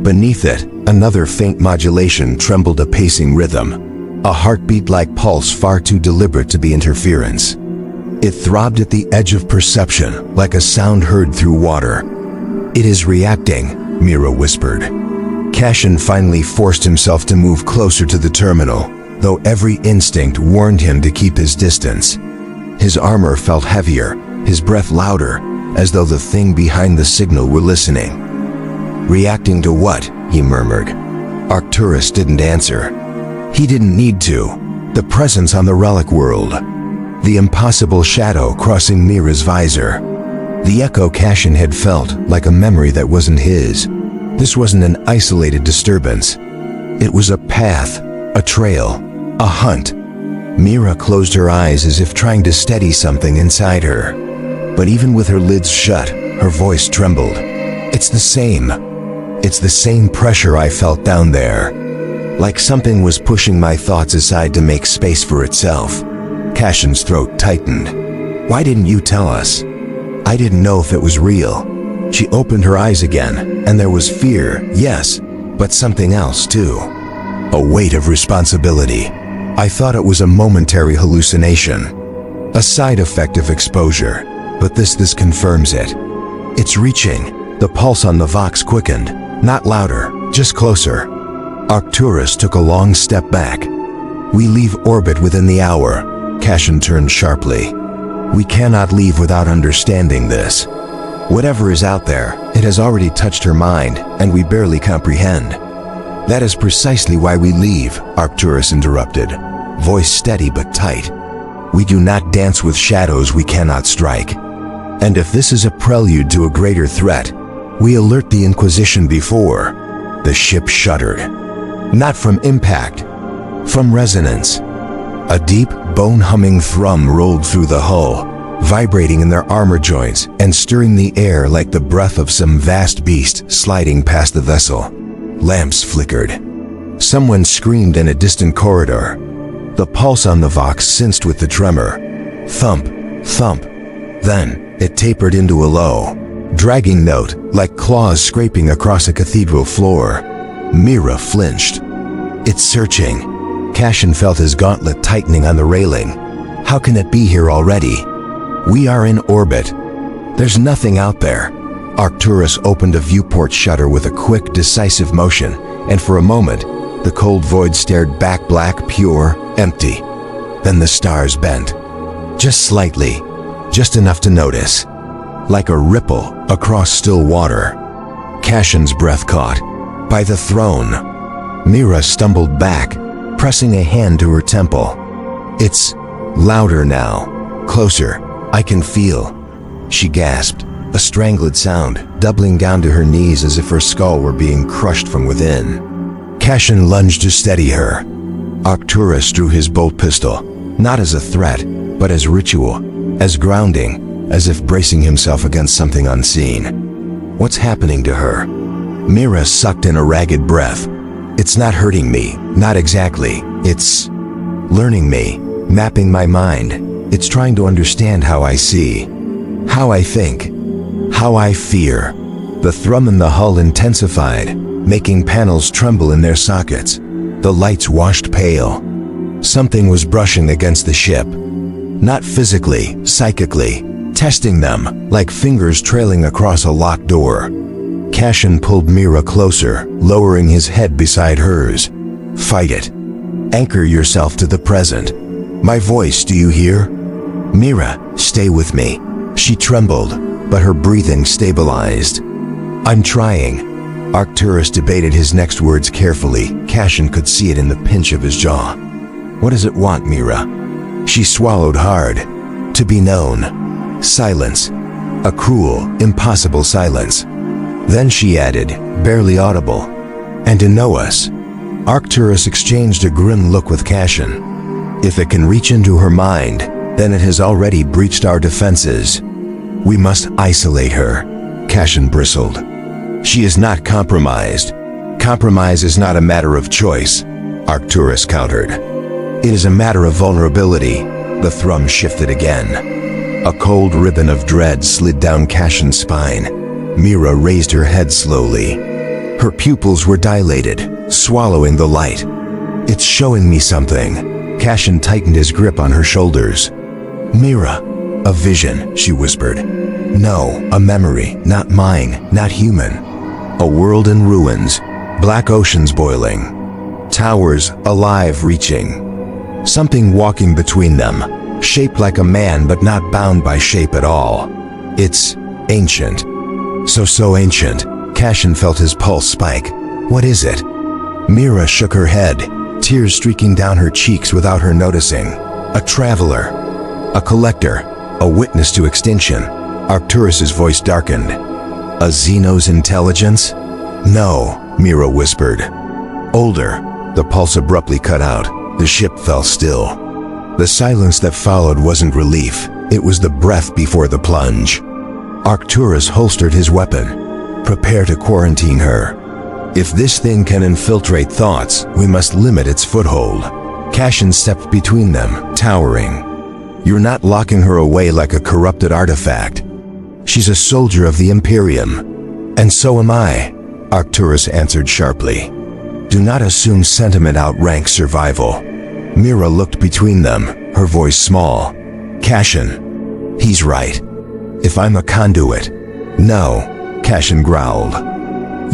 A: Beneath it, another faint modulation trembled a pacing rhythm. A heartbeat-like pulse far too deliberate to be interference. It throbbed at the edge of perception, like a sound heard through water. It is reacting, Mira whispered. Cassian finally forced himself to move closer to the terminal, though every instinct warned him to keep his distance. His armor felt heavier, his breath louder, as though the thing behind the signal were listening. Reacting to what? He murmured. Arcturus didn't answer. He didn't need to. The presence on the relic world. The impossible shadow crossing Mira's visor. The echo Cassian had felt, like a memory that wasn't his. This wasn't an isolated disturbance. It was a path, a trail, a hunt. Mira closed her eyes as if trying to steady something inside her. But even with her lids shut, her voice trembled. It's the same. It's the same pressure I felt down there. Like something was pushing my thoughts aside to make space for itself. Cassian's throat tightened. Why didn't you tell us? I didn't know if it was real. She opened her eyes again, and there was fear, yes, but something else too. A weight of responsibility. I thought it was a momentary hallucination. A side effect of exposure, but this confirms it. It's reaching. The pulse on the Vox quickened. Not louder, just closer. Arcturus took a long step back. We leave orbit within the hour. Cassian turned sharply. We cannot leave without understanding this. Whatever is out there, it has already touched her mind, and we barely comprehend. That is precisely why we leave, Arcturus interrupted, voice steady but tight. We do not dance with shadows we cannot strike. And if this is a prelude to a greater threat, We alert the Inquisition before. The ship shuddered. Not from impact, from resonance. A deep, bone-humming thrum rolled through the hull, vibrating in their armor joints and stirring the air like the breath of some vast beast sliding past the vessel. Lamps flickered. Someone screamed in a distant corridor. The pulse on the Vox sensed with the tremor. Thump, thump. Then, it tapered into a low, dragging note, like claws scraping across a cathedral floor. Mira flinched. It's searching. Cashin felt his gauntlet tightening on the railing. How can it be here already? We are in orbit. There's nothing out there. Arcturus opened a viewport shutter with a quick, decisive motion, and for a moment, the cold void stared back, black, pure, empty. Then the stars bent. Just slightly, just enough to notice. Like a ripple across still water. Cashin's breath caught. By the throne. Mira stumbled back, pressing a hand to her temple. It's louder now. Closer. I can feel. She gasped, a strangled sound, doubling down to her knees as if her skull were being crushed from within. Cashin lunged to steady her. Arcturus drew his bolt pistol, not as a threat, but as ritual, as grounding, as if bracing himself against something unseen. What's happening to her? Mira sucked in a ragged breath. It's not hurting me, not exactly. It's learning me, mapping my mind. It's trying to understand how I see, how I think, how I fear. The thrum in the hull intensified, making panels tremble in their sockets. The lights washed pale. Something was brushing against the ship. Not physically, psychically, testing them, like fingers trailing across a locked door. Cashin pulled Mira closer, lowering his head beside hers. Fight it. Anchor yourself to the present. My voice, do you hear? Mira, stay with me. She trembled, but her breathing stabilized. I'm trying. Arcturus debated his next words carefully. Cashin could see it in the pinch of his jaw. What does it want, Mira? She swallowed hard. To be known. Silence. A cruel, impossible silence. Then she added, barely audible, and to know us. Arcturus exchanged a grim look with Cashin. If it can reach into her mind, then it has already breached our defenses. We must isolate her. Cashin bristled. She is not compromised. Compromise is not a matter of choice, Arcturus countered. It is a matter of vulnerability. The thrum shifted again. A cold ribbon of dread slid down Cashin's spine. Mira raised her head slowly. Her pupils were dilated, swallowing the light. It's showing me something. Cashin tightened his grip on her shoulders. Mira, a vision, she whispered. No, a memory, not mine, not human. A world in ruins, black oceans boiling. Towers, alive, reaching. Something walking between them, shaped like a man but not bound by shape at all. It's ancient. So ancient. Cashin felt his pulse spike. What is it? Mira shook her head, tears streaking down her cheeks without her noticing. A traveler. A collector. A witness to extinction. Arcturus's voice darkened. A Xenos intelligence? No, Mira whispered. Older. The pulse abruptly cut out. The ship fell still. The silence that followed wasn't relief. It was the breath before the plunge. Arcturus holstered his weapon. Prepare to quarantine her. If this thing can infiltrate thoughts, we must limit its foothold. Cashin stepped between them, towering. You're not locking her away like a corrupted artifact. She's a soldier of the Imperium. And so am I, Arcturus answered sharply. Do not assume sentiment outranks survival. Mira looked between them, her voice small. Cashin. He's right. If I'm a conduit. No, Cashin growled.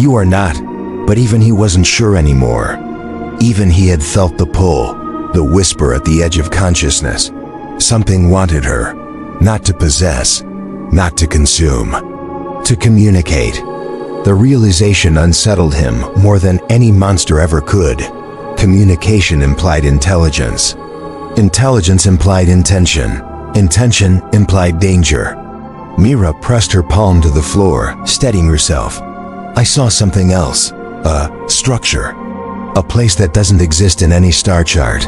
A: You are not, but even he wasn't sure anymore. Even he had felt the pull, the whisper at the edge of consciousness. Something wanted her, not to possess, not to consume, to communicate. The realization unsettled him more than any monster ever could. Communication implied intelligence. Intelligence implied intention. Intention implied danger. Mira pressed her palm to the floor, steadying herself. I saw something else. A structure. A place that doesn't exist in any star chart.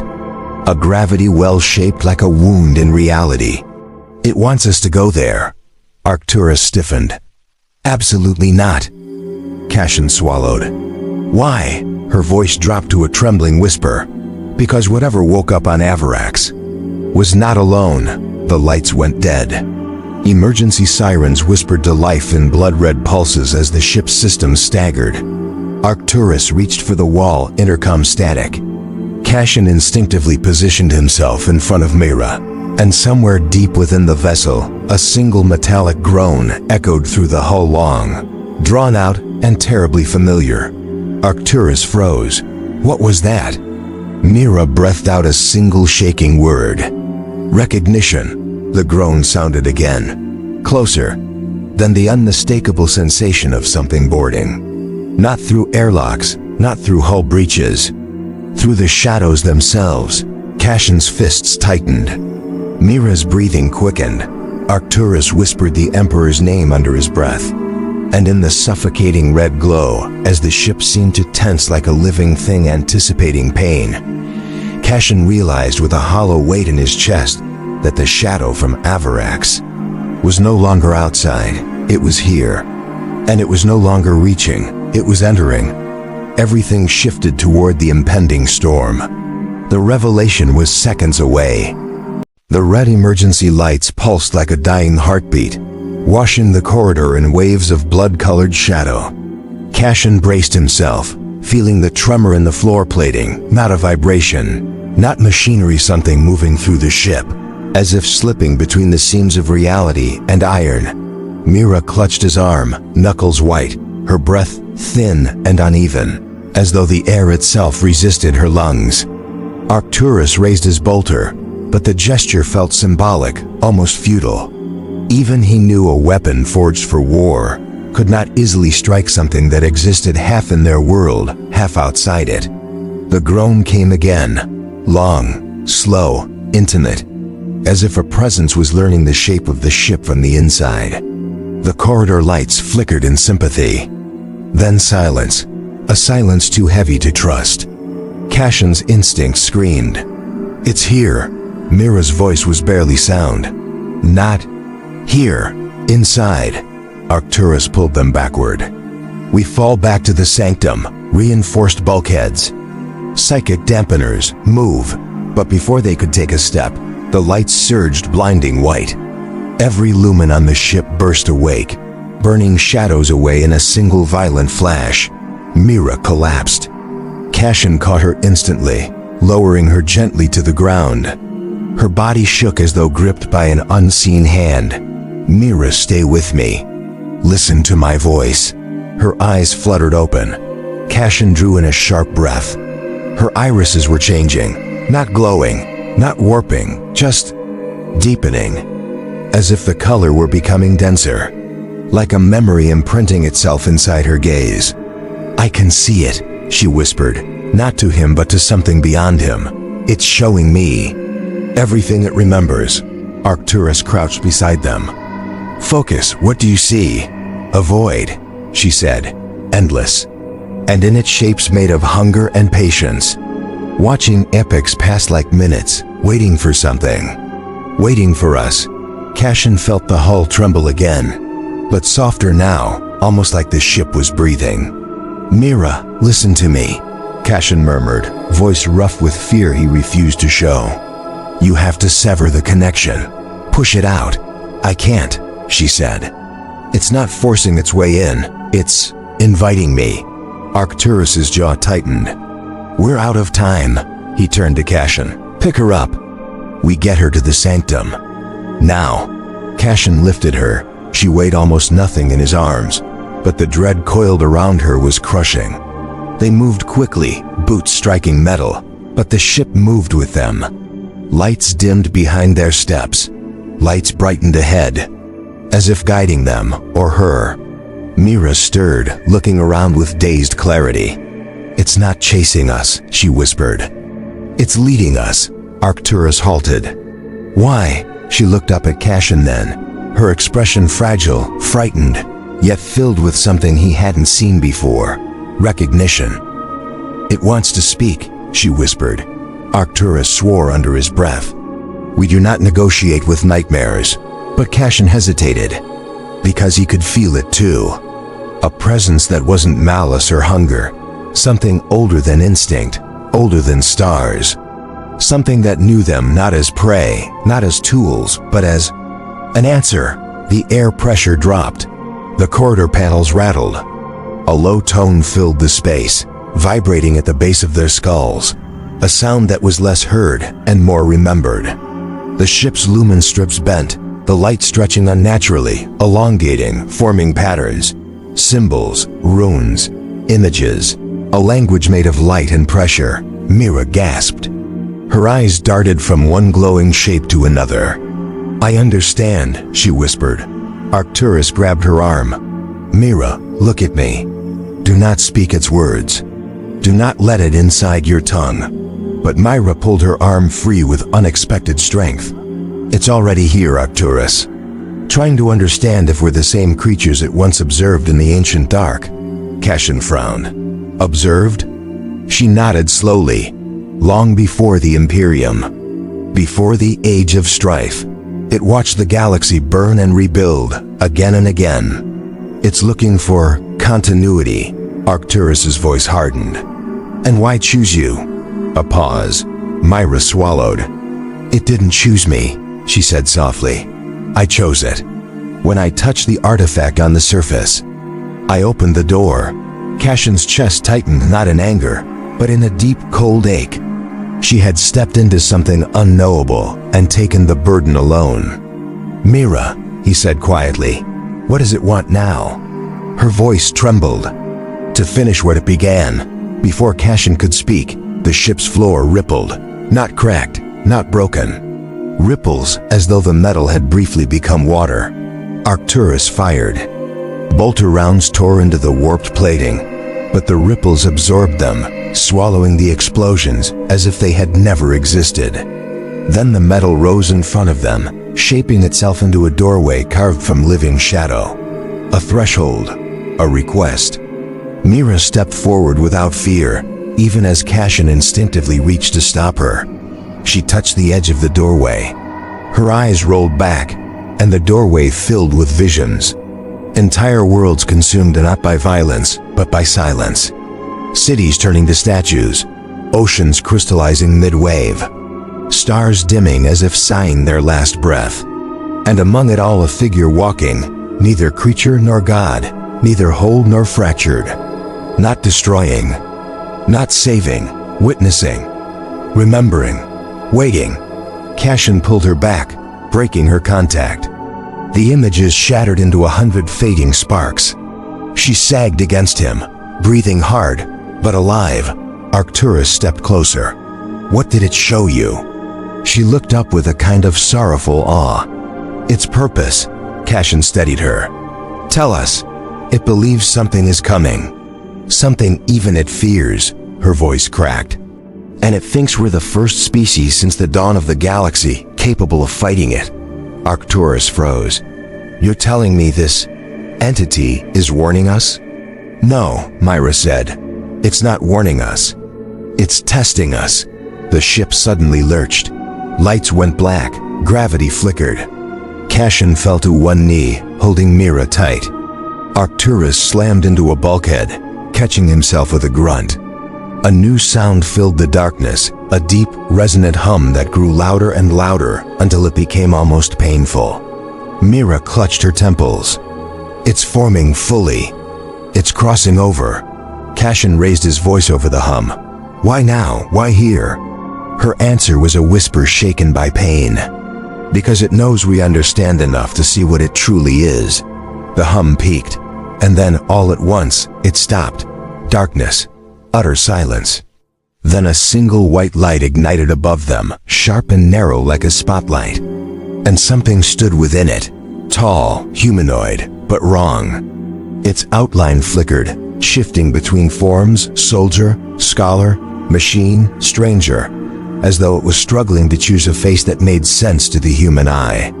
A: A gravity well shaped like a wound in reality. It wants us to go there. Arcturus stiffened. Absolutely not. Cassian swallowed. Why? Her voice dropped to a trembling whisper. Because whatever woke up on Avarax was not alone. The lights went dead. Emergency sirens whispered to life in blood-red pulses as the ship's systems staggered. Arcturus reached for the wall, intercom static. Cassian instinctively positioned himself in front of Mira, and somewhere deep within the vessel, a single metallic groan echoed through the hull, long, drawn out, and terribly familiar. Arcturus froze. What was that? Mira breathed out a single shaking word. Recognition. The groan sounded again. Closer. Then the unmistakable sensation of something boarding. Not through airlocks, not through hull breaches. Through the shadows themselves. Cassian's fists tightened. Mira's breathing quickened. Arcturus whispered the Emperor's name under his breath. And in the suffocating red glow, as the ship seemed to tense like a living thing anticipating pain, Cassian realized with a hollow weight in his chest that the shadow from Avarax was no longer outside, it was here. And it was no longer reaching, it was entering. Everything shifted toward the impending storm. The revelation was seconds away. The red emergency lights pulsed like a dying heartbeat, washing the corridor in waves of blood-colored shadow. Cassian braced himself, feeling the tremor in the floor plating, not a vibration, not machinery, something moving through the ship, as if slipping between the seams of reality and iron. Mira clutched his arm, knuckles white, her breath thin and uneven, as though the air itself resisted her lungs. Arcturus raised his bolter, but the gesture felt symbolic, almost futile. Even he knew a weapon forged for war could not easily strike something that existed half in their world, half outside it. The groan came again, long, slow, intimate, as if a presence was learning the shape of the ship from the inside. The corridor lights flickered in sympathy. Then silence, a silence too heavy to trust. Cassian's instinct screamed. It's here. Mira's voice was barely sound. Not here, inside. Arcturus pulled them backward. We fall back to the sanctum, reinforced bulkheads. Psychic dampeners, move. But before they could take a step, the lights surged blinding white. Every lumen on the ship burst awake, burning shadows away in a single violent flash. Mira collapsed. Cassian caught her instantly, lowering her gently to the ground. Her body shook as though gripped by an unseen hand. Mira, stay with me. Listen to my voice. Her eyes fluttered open. Cassian drew in a sharp breath. Her irises were changing, not glowing, not warping, just deepening, as if the color were becoming denser, like a memory imprinting itself inside her gaze. I can see it, she whispered, not to him but to something beyond him. It's showing me everything it remembers. Arcturus crouched beside them. Focus, what do you see? A void, she said, endless, and in it shapes made of hunger and patience. Watching epochs pass like minutes, waiting for something. Waiting for us. Cassian felt the hull tremble again, but softer now, almost like the ship was breathing. Mira, listen to me, Cassian murmured, voice rough with fear he refused to show. You have to sever the connection. Push it out. I can't, she said. It's not forcing its way in, it's inviting me. Arcturus's jaw tightened. We're out of time, he turned to Cassian. Pick her up. We get her to the sanctum. Now. Cassian lifted her. She weighed almost nothing in his arms, but the dread coiled around her was crushing. They moved quickly, boots striking metal, but the ship moved with them. Lights dimmed behind their steps. Lights brightened ahead, as if guiding them, or her. Mira stirred, looking around with dazed clarity. It's not chasing us, she whispered. It's leading us. Arcturus halted. Why? She looked up at Cassian then, her expression fragile, frightened, yet filled with something he hadn't seen before: recognition. "It wants to speak," she whispered. Arcturus swore under his breath. "We do not negotiate with nightmares." But Cassian hesitated, because he could feel it too. A presence that wasn't malice or hunger. Something older than instinct, older than stars. Something that knew them not as prey, not as tools, but as an answer. The air pressure dropped. The corridor panels rattled. A low tone filled the space, vibrating at the base of their skulls. A sound that was less heard and more remembered. The ship's lumen strips bent, the light stretching unnaturally, elongating, forming patterns. Symbols, runes, images. A language made of light and pressure. Mira gasped. Her eyes darted from one glowing shape to another. "I understand," she whispered. Arcturus grabbed her arm. "Mira, look at me. Do not speak its words. Do not let it inside your tongue." But Myra pulled her arm free with unexpected strength. "It's already here, Arcturus." Trying to understand if we're the same creatures it once observed in the ancient dark. Cassian frowned. "Observed?" She nodded slowly. "Long before the Imperium. Before the Age of Strife. It watched the galaxy burn and rebuild, again and again. It's looking for continuity." Arcturus's voice hardened. "And why choose you?" A pause. Myra swallowed. "It didn't choose me," she said softly. "I chose it. When I touched the artifact on the surface, I opened the door." Cassian's chest tightened, not in anger, but in a deep, cold ache. She had stepped into something unknowable and taken the burden alone. "Mira," he said quietly, "what does it want now?" Her voice trembled. To finish what it began, before Cassian could speak, the ship's floor rippled. Not cracked, not broken. Ripples as though the metal had briefly become water. Arcturus fired. Bolter rounds tore into the warped plating, but the ripples absorbed them, swallowing the explosions as if they had never existed. Then the metal rose in front of them, shaping itself into a doorway carved from living shadow. A threshold, a request. Mira stepped forward without fear, even as Cassian instinctively reached to stop her. She touched the edge of the doorway. Her eyes rolled back, and the doorway filled with visions. Entire worlds consumed not by violence, but by silence. Cities turning to statues, oceans crystallizing mid-wave, stars dimming as if sighing their last breath. And among it all a figure walking, neither creature nor god, neither whole nor fractured. Not destroying, not saving, witnessing, remembering, waiting. Cassian pulled her back, breaking her contact. The images shattered into 100 fading sparks. She sagged against him, breathing hard, but alive. Arcturus stepped closer. "What did it show you?" She looked up with a kind of sorrowful awe. "Its purpose," Cassian steadied her. "Tell us." "It believes something is coming. Something even it fears," her voice cracked. "And it thinks we're the first species since the dawn of the galaxy capable of fighting it." Arcturus froze. "You're telling me this entity is warning us?" "No," Myra said. "It's not warning us. It's testing us." The ship suddenly lurched. Lights went black, gravity flickered. Cassian fell to one knee, holding Mira tight. Arcturus slammed into a bulkhead, catching himself with a grunt. A new sound filled the darkness, a deep, resonant hum that grew louder and louder until it became almost painful. Mira clutched her temples. "It's forming fully. It's crossing over." Cassian raised his voice over the hum. "Why now? Why here?" Her answer was a whisper shaken by pain. "Because it knows we understand enough to see what it truly is." The hum peaked, and then all at once, it stopped. Darkness. Utter silence. Then a single white light ignited above them, sharp and narrow like a spotlight. And something stood within it, tall, humanoid, but wrong. Its outline flickered, shifting between forms: soldier, scholar, machine, stranger, as though it was struggling to choose a face that made sense to the human eye.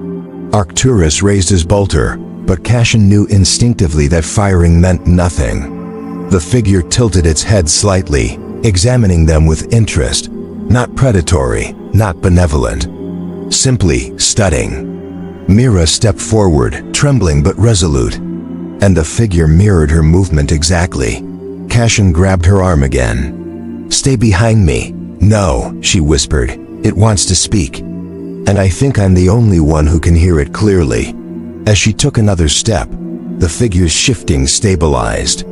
A: Arcturus raised his bolter, but Cashin knew instinctively that firing meant nothing. The figure tilted its head slightly, examining them with interest, not predatory, not benevolent, simply studying. Mira stepped forward, trembling but resolute, and the figure mirrored her movement exactly. Cashin grabbed her arm again. "Stay behind me." "No," she whispered. "It wants to speak. And I think I'm the only one who can hear it clearly." As she took another step, the figure's shifting stabilized.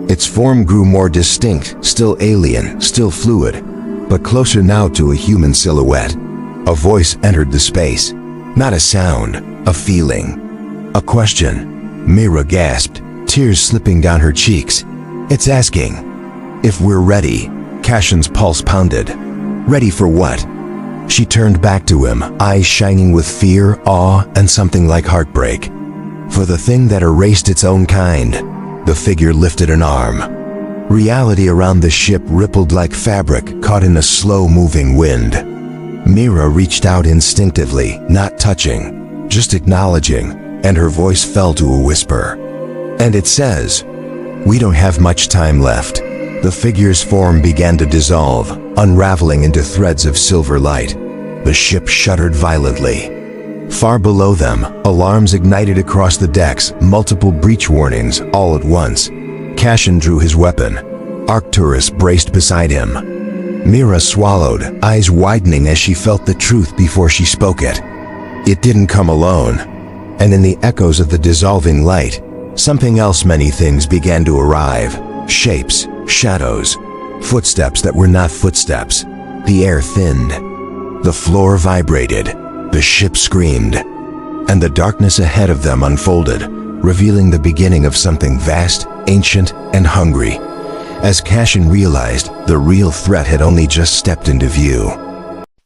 A: Its form grew more distinct, still alien, still fluid, but closer now to a human silhouette. A voice entered the space. Not a sound, a feeling. A question. Mira gasped, tears slipping down her cheeks. "It's asking if we're ready." Cashin's pulse pounded. Ready for what? She turned back to him, eyes shining with fear, awe, and something like heartbreak. For the thing that erased its own kind. The figure lifted an arm. Reality around the ship rippled like fabric caught in a slow-moving wind. Mira reached out instinctively, not touching, just acknowledging, and her voice fell to a whisper. "And it says, we don't have much time left." The figure's form began to dissolve, unraveling into threads of silver light. The ship shuddered violently. Far below them, alarms ignited across the decks, multiple breach warnings all at once. Cashin drew his weapon. Arcturus braced beside him. Mira swallowed, eyes widening as she felt the truth before she spoke it. It didn't come alone. And in the echoes of the dissolving light, something else, many things began to arrive. Shapes, shadows, footsteps that were not footsteps. The air thinned. The floor vibrated. The ship screamed. And the darkness ahead of them unfolded, revealing the beginning of something vast, ancient, and hungry. As Cashin realized, the real threat had only just stepped into view.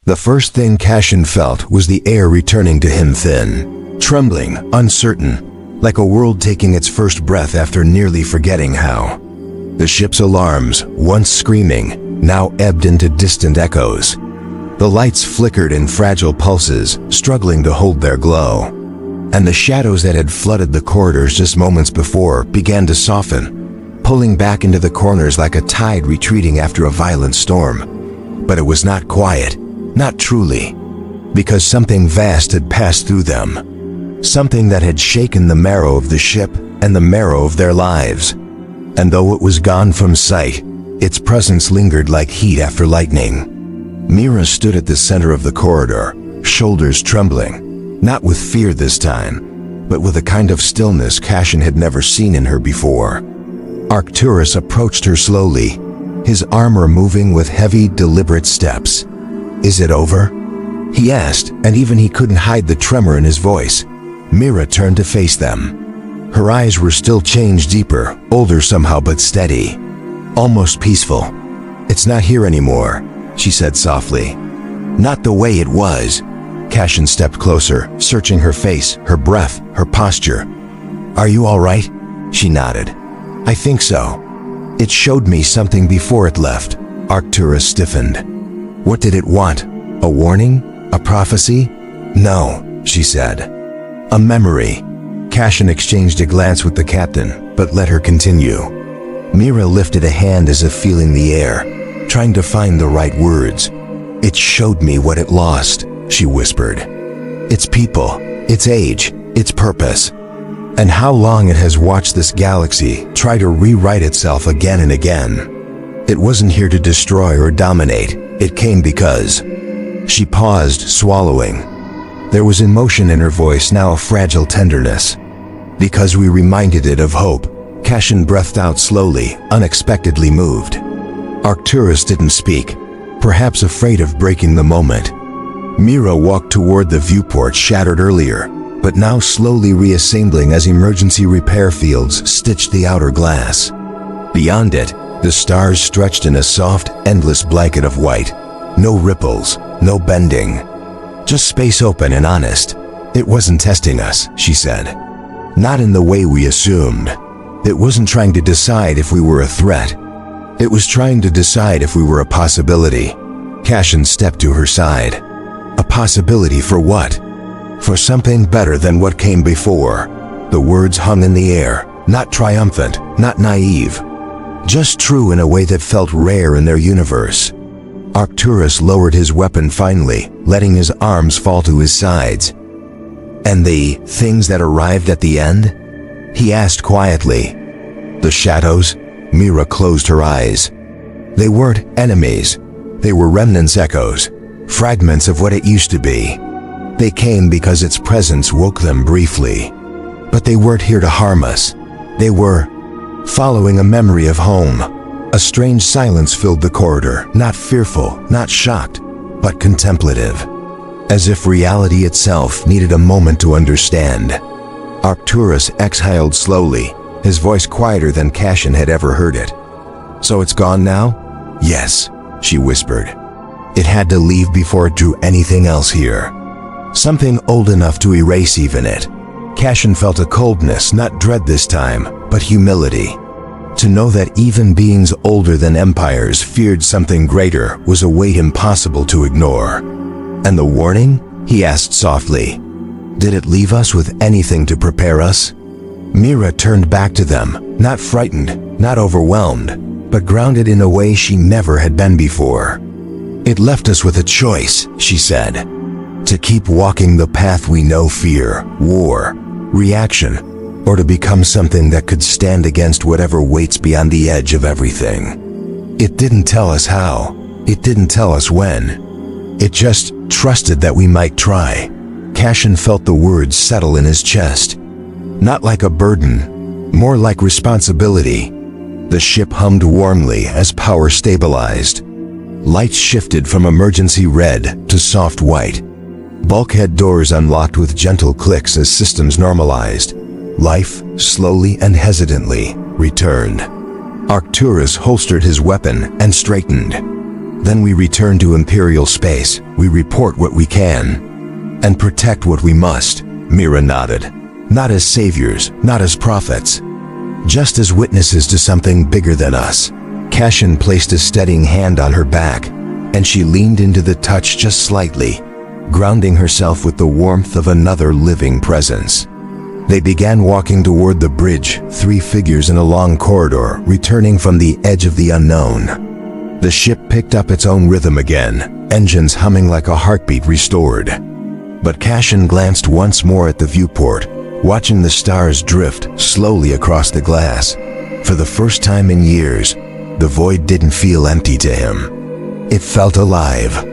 A: The first thing Cashin felt was the air returning to him thin, trembling, uncertain, like a world taking its first breath after nearly forgetting how. The ship's alarms, once screaming, now ebbed into distant echoes. The lights flickered in fragile pulses, struggling to hold their glow. And the shadows that had flooded the corridors just moments before began to soften, pulling back into the corners like a tide retreating after a violent storm. But it was not quiet, not truly, because something vast had passed through them. Something that had shaken the marrow of the ship and the marrow of their lives. And though it was gone from sight, its presence lingered like heat after lightning. Mira stood at the center of the corridor, shoulders trembling, not with fear this time, but with a kind of stillness Cashin had never seen in her before. Arcturus approached her slowly, his armor moving with heavy, deliberate steps. "Is it over?" he asked, and even he couldn't hide the tremor in his voice. Mira turned to face them. Her eyes were still changed deeper, older somehow but steady. Almost peaceful. "It's not here anymore," she said softly. "Not the way it was." Cashin stepped closer, searching her face, her breath, her posture. "Are you all right?" She nodded. "I think so. It showed me something before it left." Arcturus stiffened. "What did it want? A warning? A prophecy?" "No," she said. "A memory." Cashin exchanged a glance with the captain, but let her continue. Mira lifted a hand as if feeling the air, trying to find the right words. "It showed me what it lost," she whispered. "Its people, its age, its purpose. And how long it has watched this galaxy try to rewrite itself again and again. It wasn't here to destroy or dominate. It came because..." She paused, swallowing. There was emotion in her voice, now a fragile tenderness. "Because we reminded it of hope." Cashin breathed out slowly, unexpectedly moved. Arcturus didn't speak, perhaps afraid of breaking the moment. Mira walked toward the viewport shattered earlier, but now slowly reassembling as emergency repair fields stitched the outer glass. Beyond it, the stars stretched in a soft, endless blanket of white. No ripples, no bending. Just space open and honest. "It wasn't testing us," she said. "Not in the way we assumed. It wasn't trying to decide if we were a threat. It was trying to decide if we were a possibility." Cashin stepped to her side. "A possibility for what?" For something better than what came before. The words hung in the air, not triumphant, not naive. Just true in a way that felt rare in their universe. Arcturus lowered his weapon finally, letting his arms fall to his sides. "And the things that arrived at the end?" he asked quietly. "The shadows?" Mira closed her eyes. "They weren't enemies. They were remnants, echoes, fragments of what it used to be. They came because its presence woke them briefly. But they weren't here to harm us. They were following a memory of home." A strange silence filled the corridor, not fearful, not shocked, but contemplative. As if reality itself needed a moment to understand. Arcturus exhaled slowly, his voice quieter than Cassian had ever heard it. "So it's gone now?" "Yes," she whispered. "It had to leave before it drew anything else here. Something old enough to erase even it." Cassian felt a coldness, not dread this time, but humility. To know that even beings older than empires feared something greater was a weight impossible to ignore. "And the warning?" he asked softly. "Did it leave us with anything to prepare us?" Mira turned back to them, not frightened, not overwhelmed, but grounded in a way she never had been before. "It left us with a choice," she said. "To keep walking the path we know, fear, war, reaction, or to become something that could stand against whatever waits beyond the edge of everything. It didn't tell us how. It didn't tell us when. It just trusted that we might try." Cassian felt the words settle in his chest. Not like a burden, more like responsibility. The ship hummed warmly as power stabilized. Lights shifted from emergency red to soft white. Bulkhead doors unlocked with gentle clicks as systems normalized. Life, slowly and hesitantly, returned. Arcturus holstered his weapon and straightened. "Then we return to Imperial space. We report what we can. And protect what we must," Mira nodded. "Not as saviors, not as prophets. Just as witnesses to something bigger than us." Cassian placed a steadying hand on her back, and she leaned into the touch just slightly, grounding herself with the warmth of another living presence. They began walking toward the bridge, three figures in a long corridor, returning from the edge of the unknown. The ship picked up its own rhythm again, engines humming like a heartbeat restored. But Cassian glanced once more at the viewport, watching the stars drift slowly across the glass. For the first time in years, the void didn't feel empty to him. It felt alive,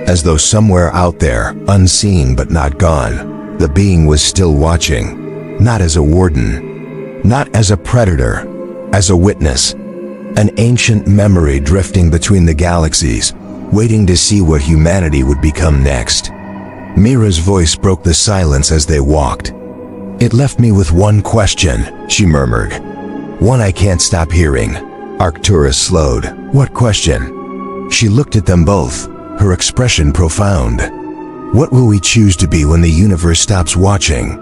A: as though somewhere out there, unseen but not gone, the being was still watching. Not as a warden, not as a predator, as a witness. An ancient memory drifting between the galaxies, waiting to see what humanity would become next. Mira's voice broke the silence as they walked. "It left me with one question," she murmured. "One I can't stop hearing." Arcturus slowed. "What question?" She looked at them both, her expression profound. "What will we choose to be when the universe stops watching?"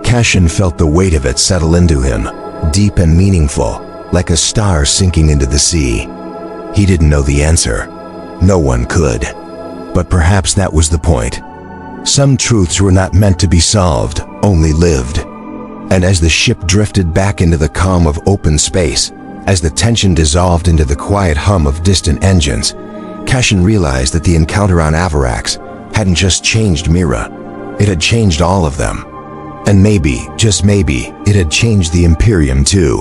A: Cassian felt the weight of it settle into him, deep and meaningful, like a star sinking into the sea. He didn't know the answer. No one could. But perhaps that was the point. Some truths were not meant to be solved, only lived. And as the ship drifted back into the calm of open space, as the tension dissolved into the quiet hum of distant engines, Cassian realized that the encounter on Avarax hadn't just changed Mira. It had changed all of them. And maybe, just maybe, it had changed the Imperium too.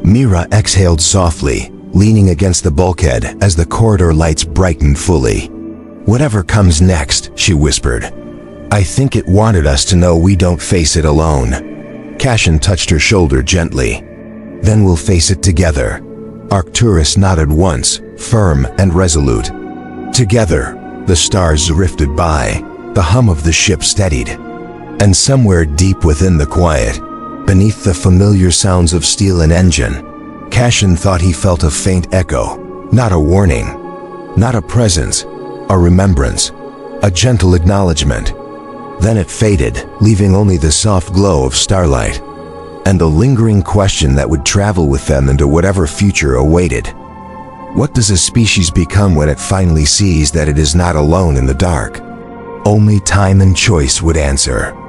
A: Mira exhaled softly, leaning against the bulkhead as the corridor lights brightened fully. "Whatever comes next," she whispered, "I think it wanted us to know we don't face it alone." Cassian touched her shoulder gently. "Then we'll face it together." Arcturus nodded once, firm and resolute. Together, the stars drifted by, the hum of the ship steadied. And somewhere deep within the quiet, beneath the familiar sounds of steel and engine, Cassian thought he felt a faint echo, not a warning, not a presence, a remembrance, a gentle acknowledgement. Then it faded, leaving only the soft glow of starlight, and the lingering question that would travel with them into whatever future awaited. What does a species become when it finally sees that it is not alone in the dark? Only time and choice would answer.